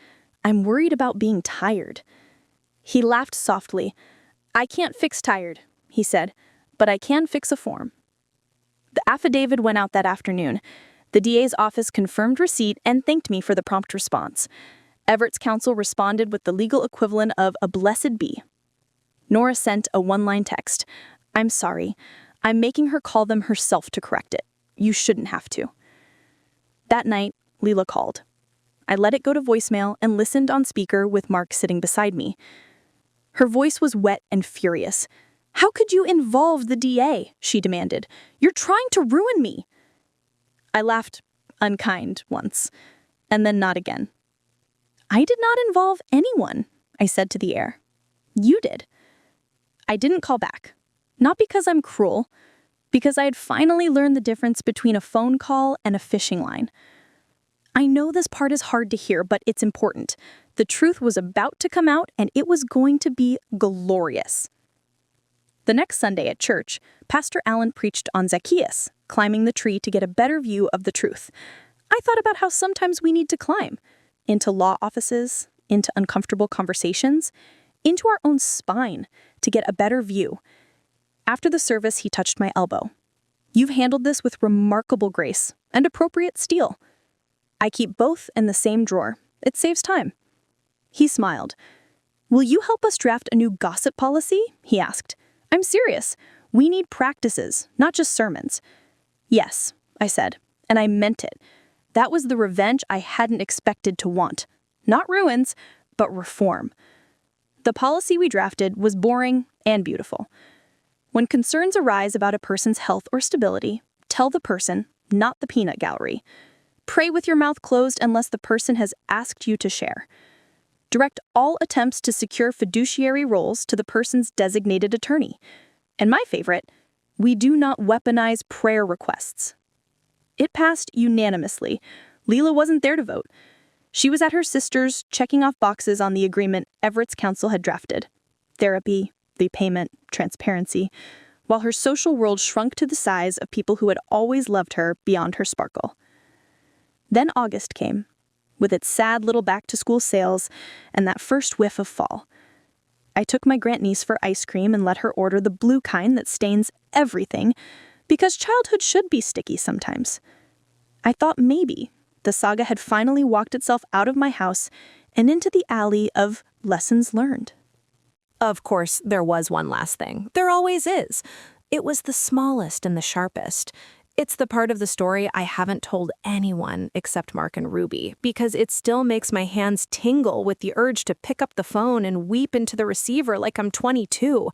"I'm worried about being tired." He laughed softly. "I can't fix tired," he said, "but I can fix a form." The affidavit went out that afternoon. The DA's office confirmed receipt and thanked me for the prompt response. Everett's counsel responded with the legal equivalent of a blessed be. Nora sent a 1-line text. "I'm sorry. I'm making her call them herself to correct it. You shouldn't have to." That night, Leela called. I let it go to voicemail and listened on speaker with Mark sitting beside me. Her voice was wet and furious. "How could you involve the DA?" she demanded. "You're trying to ruin me." I laughed, unkind, once, and then not again. "I did not involve anyone," I said to the air. "You did." I didn't call back. Not because I'm cruel, because I had finally learned the difference between a phone call and a fishing line. I know this part is hard to hear, but it's important. The truth was about to come out, and it was going to be glorious. The next Sunday at church, Pastor Allen preached on Zacchaeus, climbing the tree to get a better view of the truth. I thought about how sometimes we need to climb into law offices, into uncomfortable conversations, into our own spine to get a better view. After the service, he touched my elbow. "You've handled this with remarkable grace and appropriate steel. I keep both in the same drawer. It saves time." He smiled. "Will you help us draft a new gossip policy?" he asked. "I'm serious. We need practices, not just sermons." "Yes," I said, and I meant it. That was the revenge I hadn't expected to want. Not ruins, but reform. The policy we drafted was boring and beautiful. When concerns arise about a person's health or stability, tell the person, not the peanut gallery. Pray with your mouth closed unless the person has asked you to share. Direct all attempts to secure fiduciary roles to the person's designated attorney. And my favorite, we do not weaponize prayer requests. It passed unanimously. Leela wasn't there to vote. She was at her sister's, checking off boxes on the agreement Everett's counsel had drafted. Therapy, repayment, transparency, while her social world shrunk to the size of people who had always loved her beyond her sparkle. Then August came, with its sad little back-to-school sales and that first whiff of fall. I took my grandniece for ice cream and let her order the blue kind that stains everything, because childhood should be sticky sometimes. I thought maybe the saga had finally walked itself out of my house and into the alley of lessons learned. Of course, there was one last thing. There always is. It was the smallest and the sharpest. It's the part of the story I haven't told anyone except Mark and Ruby, because it still makes my hands tingle with the urge to pick up the phone and weep into the receiver like I'm 22.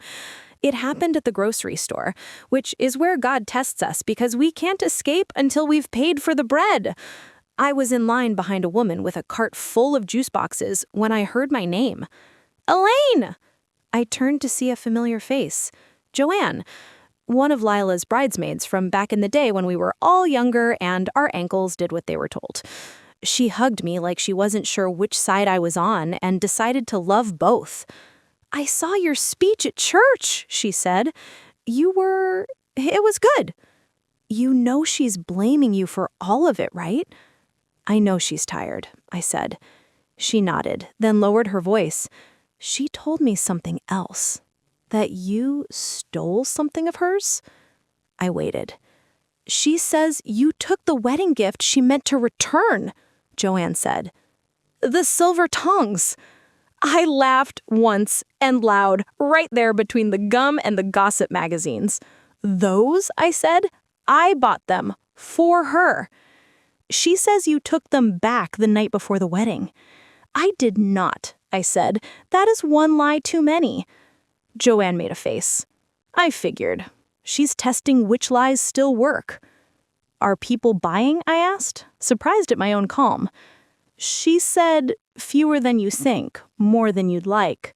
It happened at the grocery store, which is where God tests us because we can't escape until we've paid for the bread. I was in line behind a woman with a cart full of juice boxes when I heard my name. Elaine! I turned to see a familiar face. Joanne, one of Lila's bridesmaids from back in the day when we were all younger and our ankles did what they were told. She hugged me like she wasn't sure which side I was on and decided to love both. I saw your speech at church, she said. It was good. You know she's blaming you for all of it, right? I know she's tired, I said. She nodded, then lowered her voice. She told me something else. That you stole something of hers? I waited. She says you took the wedding gift she meant to return, Joanne said. The silver tongs. I laughed once and loud, right there between the gum and the gossip magazines. Those, I said, I bought them for her. She says you took them back the night before the wedding. I did not, I said. That is one lie too many. Joanne made a face. I figured. She's testing which lies still work. Are people buying? I asked, surprised at my own calm. She said, fewer than you think, more than you'd like.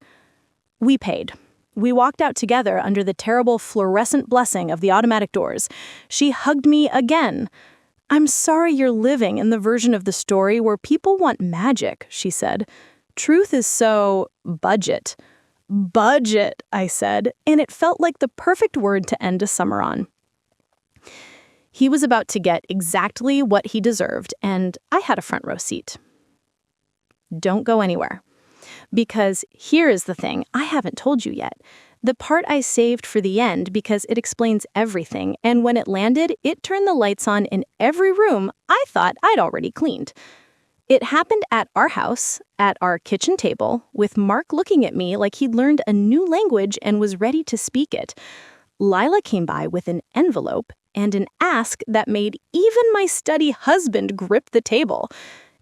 We paid. We walked out together under the terrible fluorescent blessing of the automatic doors. She hugged me again. I'm sorry you're living in the version of the story where people want magic, she said. Truth is so budget. Budget, I said, and it felt like the perfect word to end a summer on. He was about to get exactly what he deserved, and I had a front row seat. Don't go anywhere. Because here is the thing I haven't told you yet. The part I saved for the end because it explains everything, and when it landed, it turned the lights on in every room I thought I'd already cleaned. It happened at our house, at our kitchen table, with Mark looking at me like he'd learned a new language and was ready to speak it. Lila came by with an envelope and an ask that made even my steady husband grip the table.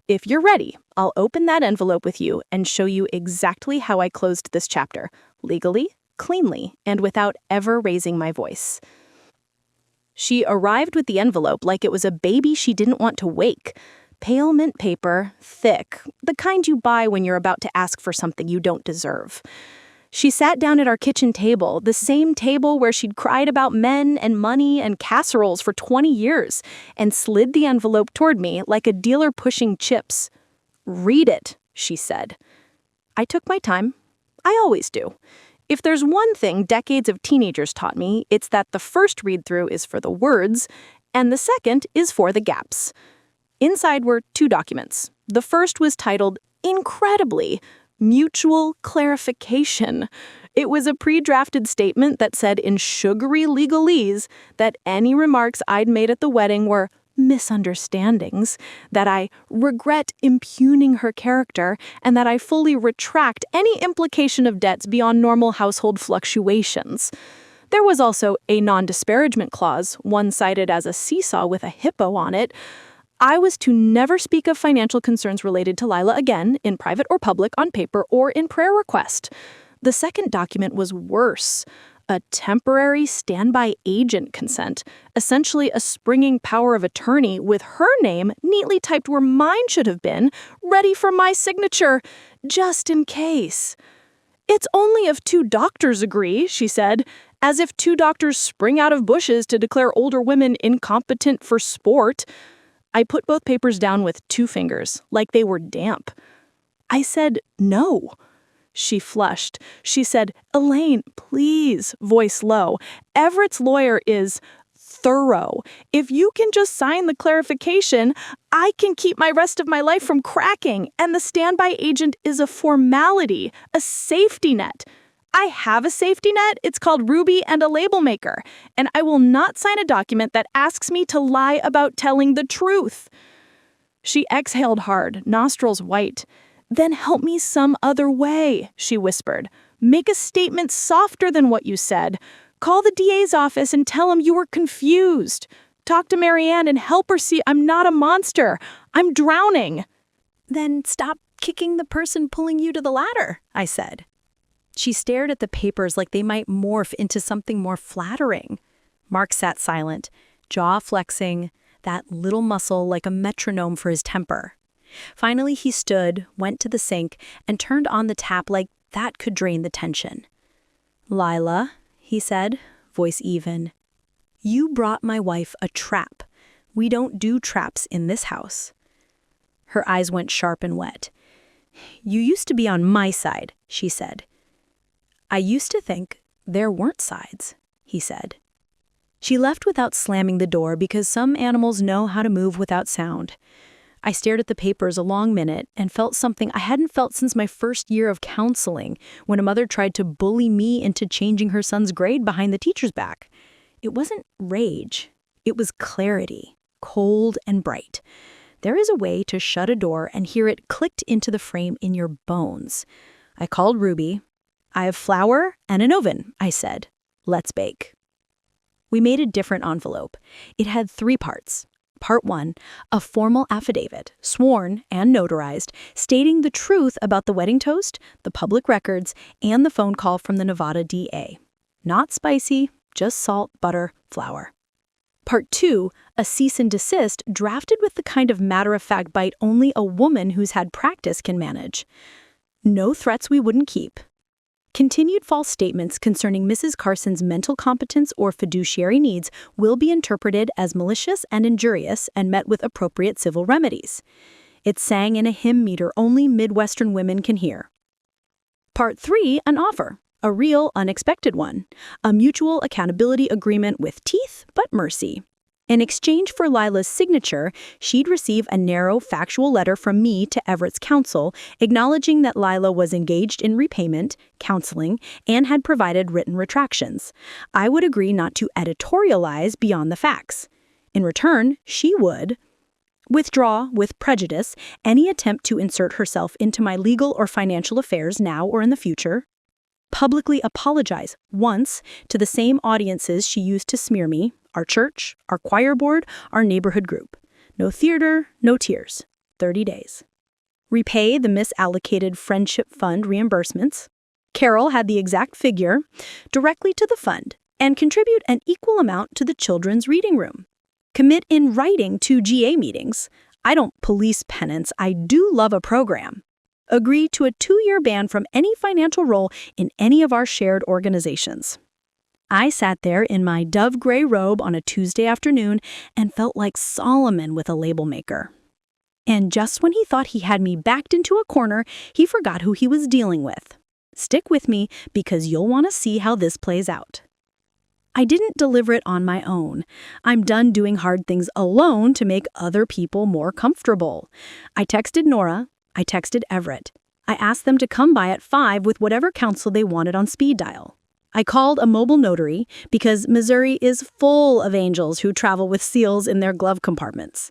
If you're ready, I'll open that envelope with you and show you exactly how I closed this chapter, legally, cleanly, and without ever raising my voice. She arrived with the envelope like it was a baby she didn't want to wake. Pale mint paper, thick, the kind you buy when you're about to ask for something you don't deserve. She sat down at our kitchen table, the same table where she'd cried about men and money and casseroles for 20 years, and slid the envelope toward me like a dealer pushing chips. Read it, she said. I took my time. I always do. If there's one thing decades of teenagers taught me, it's that the first read-through is for the words, and the second is for the gaps. Inside were 2 documents. The first was titled, incredibly, Mutual Clarification. It was a pre-drafted statement that said in sugary legalese that any remarks I'd made at the wedding were misunderstandings, that I regret impugning her character, and that I fully retract any implication of debts beyond normal household fluctuations. There was also a non-disparagement clause, one cited as a seesaw with a hippo on it. I was to never speak of financial concerns related to Lila again, in private or public, on paper, or in prayer request. The second document was worse. A temporary standby agent consent, essentially a springing power of attorney with her name neatly typed where mine should have been, ready for my signature, just in case. It's only if 2 doctors agree, she said, as if 2 doctors spring out of bushes to declare older women incompetent for sport. I put both papers down with 2 fingers, like they were damp. I said no. She flushed. She said, "Elaine, please," voice low. "Everett's lawyer is thorough. If you can just sign the clarification, I can keep my rest of my life from cracking, and the standby agent is a formality, a safety net. I have a safety net. It's called Ruby and a label maker, and I will not sign a document that asks me to lie about telling the truth." She exhaled hard, nostrils white. "Then help me some other way," she whispered. "Make a statement softer than what you said. Call the DA's office and tell him you were confused. Talk to Marianne and help her see I'm not a monster. I'm drowning." "Then stop kicking the person pulling you to the ladder," I said. She stared at the papers like they might morph into something more flattering. Mark sat silent, jaw flexing, that little muscle like a metronome for his temper. Finally, he stood, went to the sink, and turned on the tap like that could drain the tension. "Lila," he said, voice even, "you brought my wife a trap. We don't do traps in this house." Her eyes went sharp and wet. "You used to be on my side," she said. "I used to think there weren't sides," he said. She left without slamming the door because some animals know how to move without sound. I stared at the papers a long minute and felt something I hadn't felt since my first year of counseling, when a mother tried to bully me into changing her son's grade behind the teacher's back. It wasn't rage. It was clarity, cold and bright. There is a way to shut a door and hear it clicked into the frame in your bones. I called Ruby. "I have flour and an oven," I said. "Let's bake." We made a different envelope. It had 3 parts. Part 1, a formal affidavit, sworn and notarized, stating the truth about the wedding toast, the public records, and the phone call from the Nevada DA. Not spicy, just salt, butter, flour. Part 2, a cease and desist drafted with the kind of matter-of-fact bite only a woman who's had practice can manage. No threats we wouldn't keep. Continued false statements concerning Mrs. Carson's mental competence or fiduciary needs will be interpreted as malicious and injurious and met with appropriate civil remedies. It sang in a hymn meter only Midwestern women can hear. Part 3, an offer, a real, unexpected one, a mutual accountability agreement with teeth but mercy. In exchange for Lila's signature, she'd receive a narrow, factual letter from me to Everett's counsel, acknowledging that Lila was engaged in repayment, counseling, and had provided written retractions. I would agree not to editorialize beyond the facts. In return, she would withdraw, with prejudice, any attempt to insert herself into my legal or financial affairs now or in the future, publicly apologize once to the same audiences she used to smear me, our church, our choir board, our neighborhood group. No theater, no tears. 30 days. Repay the misallocated friendship fund reimbursements. Carol had the exact figure directly to the fund and contribute an equal amount to the children's reading room. Commit in writing to GA meetings. I don't police penance. I do love a program. Agree to a 2-year ban from any financial role in any of our shared organizations. I sat there in my dove gray robe on a Tuesday afternoon and felt like Solomon with a label maker. And just when he thought he had me backed into a corner, he forgot who he was dealing with. Stick with me because you'll want to see how this plays out. I didn't deliver it on my own. I'm done doing hard things alone to make other people more comfortable. I texted Nora. I texted Everett. I asked them to come by at 5 with whatever counsel they wanted on speed dial. I called a mobile notary because Missouri is full of angels who travel with seals in their glove compartments.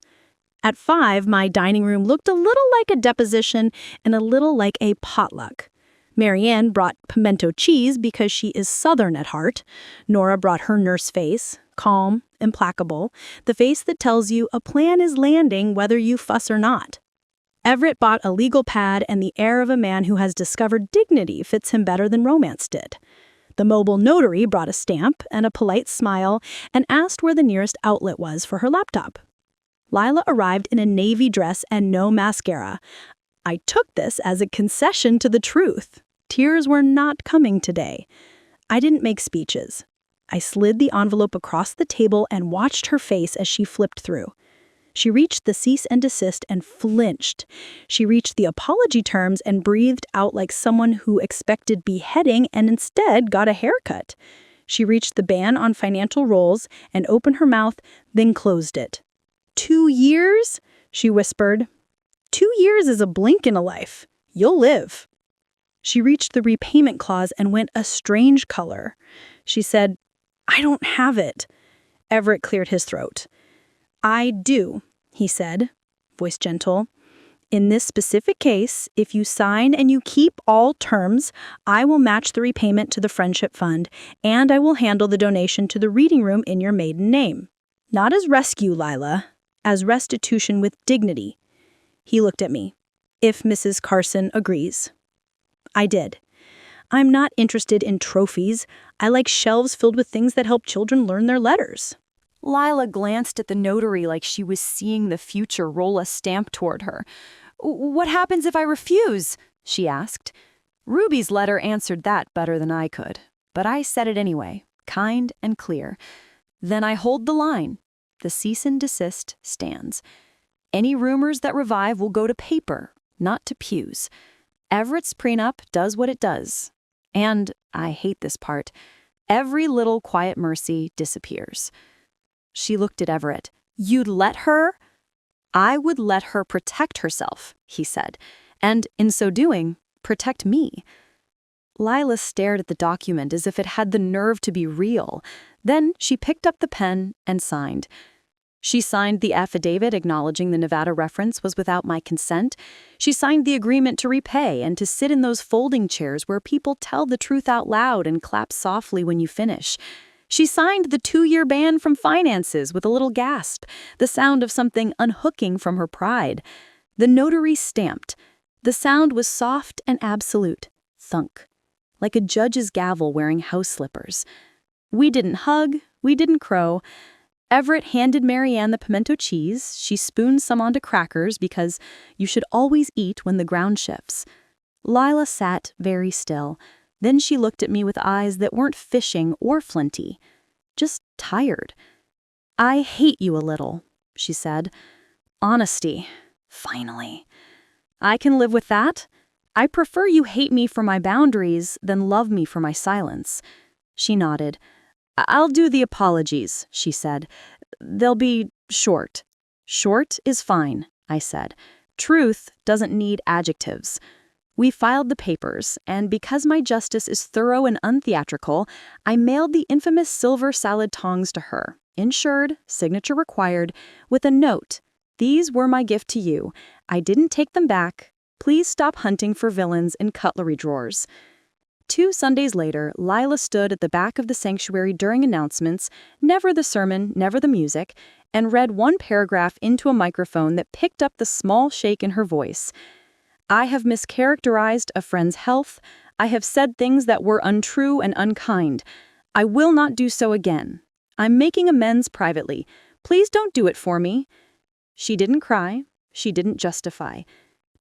At 5, my dining room looked a little like a deposition and a little like a potluck. Marianne brought pimento cheese because she is Southern at heart. Nora brought her nurse face, calm, implacable, the face that tells you a plan is landing whether you fuss or not. Everett bought a legal pad and the air of a man who has discovered dignity fits him better than romance did. The mobile notary brought a stamp and a polite smile and asked where the nearest outlet was for her laptop. Lila arrived in a navy dress and no mascara. I took this as a concession to the truth. Tears were not coming today. I didn't make speeches. I slid the envelope across the table and watched her face as she flipped through. She reached the cease and desist and flinched. She reached the apology terms and breathed out like someone who expected beheading and instead got a haircut. She reached the ban on financial roles and opened her mouth, then closed it. 2 years? She whispered. 2 years is a blink in a life. You'll live. She reached the repayment clause and went a strange color. She said, I don't have it. Everett cleared his throat. I do, he said, voice gentle. In this specific case, if you sign and you keep all terms, I will match the repayment to the Friendship Fund, and I will handle the donation to the reading room in your maiden name. Not as rescue, Lila, as restitution with dignity. He looked at me. If Mrs. Carson agrees. I did. I'm not interested in trophies. I like shelves filled with things that help children learn their letters. Lila glanced at the notary like she was seeing the future roll a stamp toward her. What happens if I refuse? She asked. Ruby's letter answered that better than I could, but I said it anyway, kind and clear. Then I hold the line. The cease and desist stands. Any rumors that revive will go to paper, not to pews. Everett's prenup does what it does. And, I hate this part, every little quiet mercy disappears. She looked at Everett. You'd let her? I would let her protect herself, he said, and in so doing, protect me. Lila stared at the document as if it had the nerve to be real. Then she picked up the pen and signed. She signed the affidavit acknowledging the Nevada reference was without my consent. She signed the agreement to repay and to sit in those folding chairs where people tell the truth out loud and clap softly when you finish. She signed the 2-year ban from finances with a little gasp, the sound of something unhooking from her pride. The notary stamped. The sound was soft and absolute. Thunk. Like a judge's gavel wearing house slippers. We didn't hug. We didn't crow. Everett handed Marianne the pimento cheese. She spooned some onto crackers because you should always eat when the ground shifts. Lila sat very still. Then she looked at me with eyes that weren't fishing or flinty, just tired. I hate you a little, she said. Honesty, finally. I can live with that. I prefer you hate me for my boundaries than love me for my silence. She nodded. I'll do the apologies, she said. They'll be short. Short is fine, I said. Truth doesn't need adjectives. We filed the papers, and because my justice is thorough and untheatrical, I mailed the infamous silver salad tongs to her, insured, signature required, with a note. These were my gift to you. I didn't take them back. Please stop hunting for villains in cutlery drawers. 2 Sundays later, Lila stood at the back of the sanctuary during announcements, never the sermon, never the music, and read one paragraph into a microphone that picked up the small shake in her voice. I have mischaracterized a friend's health. I have said things that were untrue and unkind. I will not do so again. I'm making amends privately. Please don't do it for me. She didn't cry. She didn't justify.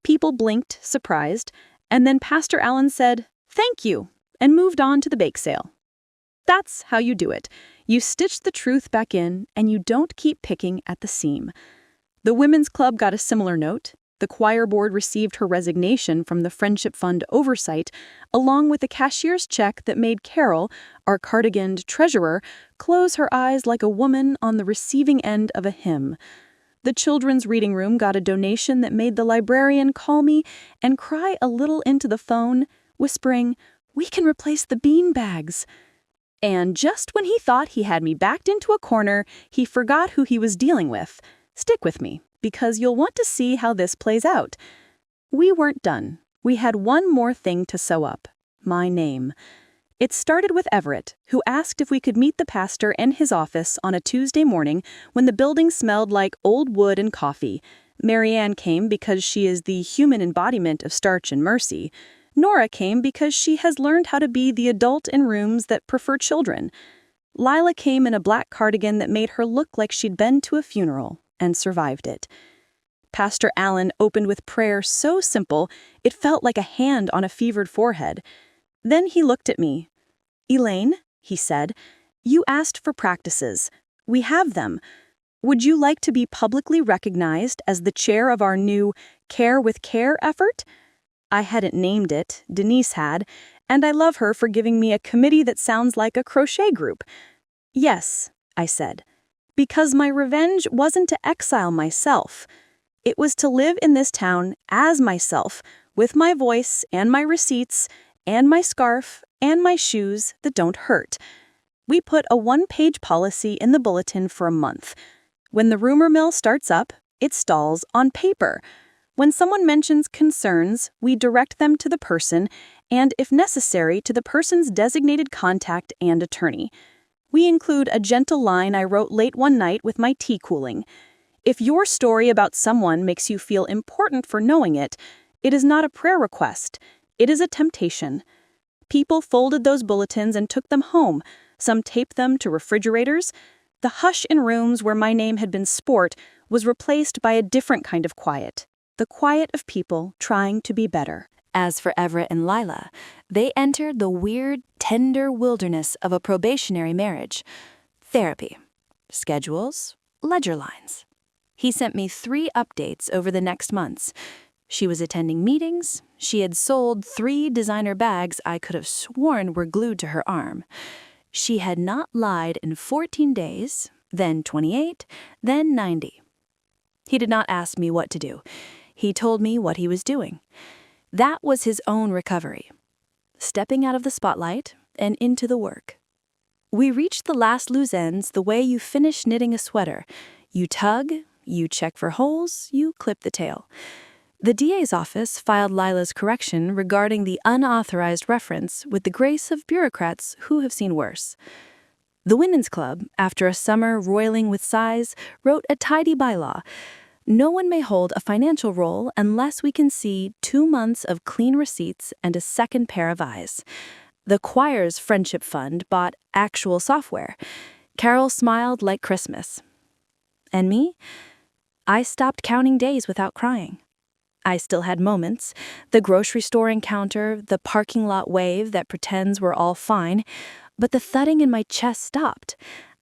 People blinked, surprised, and then Pastor Allen said, "Thank you," and moved on to the bake sale. That's how you do it. You stitch the truth back in, and you don't keep picking at the seam. The Women's Club got a similar note. The choir board received her resignation from the Friendship Fund oversight, along with a cashier's check that made Carol, our cardiganed treasurer, close her eyes like a woman on the receiving end of a hymn. The children's reading room got a donation that made the librarian call me and cry a little into the phone, whispering, "We can replace the bean bags." And just when he thought he had me backed into a corner, he forgot who he was dealing with. Stick with me, because you'll want to see how this plays out. We weren't done. We had one more thing to sew up. My name. It started with Everett, who asked if we could meet the pastor in his office on a Tuesday morning when the building smelled like old wood and coffee. Marianne came because she is the human embodiment of starch and mercy. Nora came because she has learned how to be the adult in rooms that prefer children. Lila came in a black cardigan that made her look like she'd been to a funeral and survived it. Pastor Allen opened with prayer so simple it felt like a hand on a fevered forehead. Then he looked at me. "Elaine," he said, "you asked for practices. We have them. Would you like to be publicly recognized as the chair of our new Care with Care effort?" I hadn't named it, Denise had, and I love her for giving me a committee that sounds like a crochet group. "Yes," I said, "because my revenge wasn't to exile myself. It was to live in this town as myself, with my voice and my receipts and my scarf and my shoes that don't hurt." We put a one-page policy in the bulletin for a month. When the rumor mill starts up, it stalls on paper. When someone mentions concerns, we direct them to the person and, if necessary, to the person's designated contact and attorney. We include a gentle line I wrote late one night with my tea cooling. If your story about someone makes you feel important for knowing it, it is not a prayer request. It is a temptation. People folded those bulletins and took them home. Some taped them to refrigerators. The hush in rooms where my name had been sport was replaced by a different kind of quiet. The quiet of people trying to be better. As for Everett and Lila, they entered the weird, tender wilderness of a probationary marriage. Therapy, schedules, ledger lines. He sent me 3 updates over the next months. She was attending meetings. She had sold 3 designer bags I could have sworn were glued to her arm. She had not lied in 14 days, then 28, then 90. He did not ask me what to do. He told me what he was doing. That was his own recovery. Stepping out of the spotlight and into the work. We reached the last loose ends the way you finish knitting a sweater. You tug, you check for holes, you clip the tail. The DA's office filed Lila's correction regarding the unauthorized reference with the grace of bureaucrats who have seen worse. The Women's Club, after a summer roiling with sighs, wrote a tidy bylaw. No one may hold a financial role unless we can see 2 months of clean receipts and a second pair of eyes. The choir's friendship fund bought actual software. Carol smiled like Christmas. And me? I stopped counting days without crying. I still had moments, the grocery store encounter, the parking lot wave that pretends we're all fine, but the thudding in my chest stopped.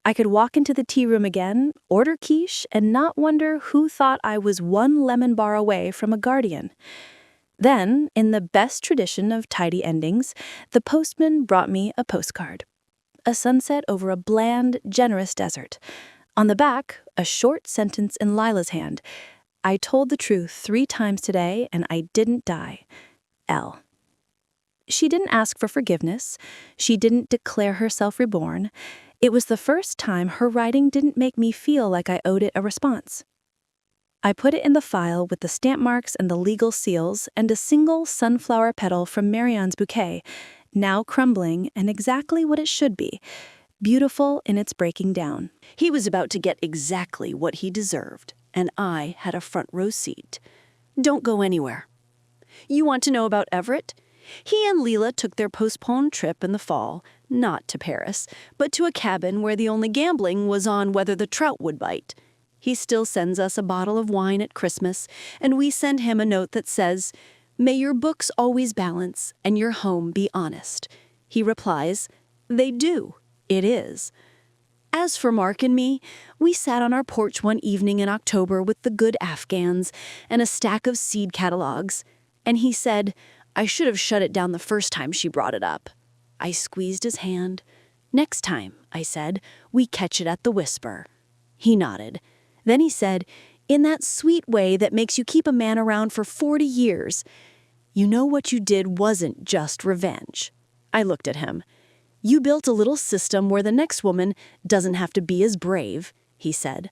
I could walk into the tea room again, order quiche, and not wonder who thought I was 1 lemon bar away from a guardian. Then, in the best tradition of tidy endings, the postman brought me a postcard. A sunset over a bland, generous desert. On the back, a short sentence in Lila's hand. "I told the truth 3 times today, and I didn't die. L." She didn't ask for forgiveness. She didn't declare herself reborn. It was the first time her writing didn't make me feel like I owed it a response. I put it in the file with the stamp marks and the legal seals and a single sunflower petal from Marion's bouquet, now crumbling and exactly what it should be, beautiful in its breaking down. He was about to get exactly what he deserved, and I had a front row seat. Don't go anywhere. You want to know about Everett? He and Leela took their postponed trip in the fall, not to Paris, but to a cabin where the only gambling was on whether the trout would bite. He still sends us a bottle of wine at Christmas, and we send him a note that says, "May your books always balance and your home be honest." He replies, "They do. It is." As for Mark and me, we sat on our porch one evening in October with the good Afghans and a stack of seed catalogs, and he said, "I should have shut it down the first time she brought it up." I squeezed his hand. "Next time," I said, "we catch it at the Whisper." He nodded. Then he said, in that sweet way that makes you keep a man around for 40 years, "You know what you did wasn't just revenge." I looked at him. "You built a little system where the next woman doesn't have to be as brave," he said.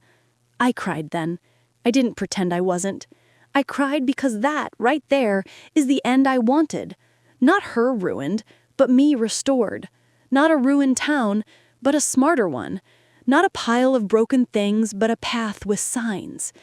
I cried then. I didn't pretend I wasn't. I cried because that, right there, is the end I wanted. Not her ruined, but me restored. Not a ruined town, but a smarter one. Not a pile of broken things, but a path with signs.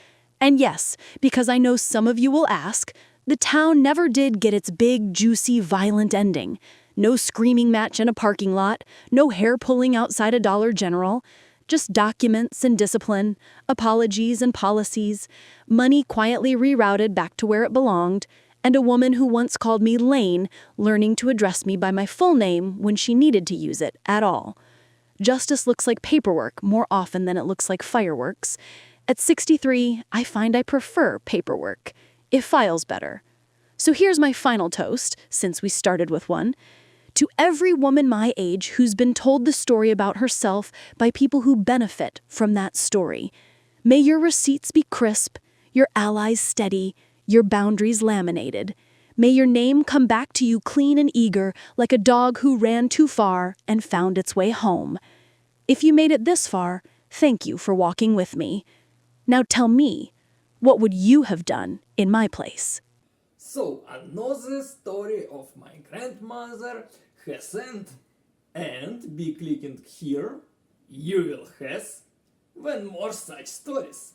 And yes, because I know some of you will ask, The town never did get its big, juicy, violent ending. No screaming match in a parking lot, no hair pulling outside a Dollar General, just documents and discipline, apologies and policies, money quietly rerouted back to where it belonged, and a woman who once called me Lane learning to address me by my full name when she needed to use it at all. Justice looks like paperwork more often than it looks like fireworks. At 63, I find I prefer paperwork. It files better. So here's my final toast, since we started with one. To every woman my age who's been told the story about herself by people who benefit from that story, may your receipts be crisp, your allies steady, your boundaries laminated. May your name come back to you clean and eager like a dog who ran too far and found its way home. If you made it this far, thank you for walking with me. Now tell me, what would you have done in my place? So, another story of my grandmother has sent, and be clicking here, you will have when more such stories.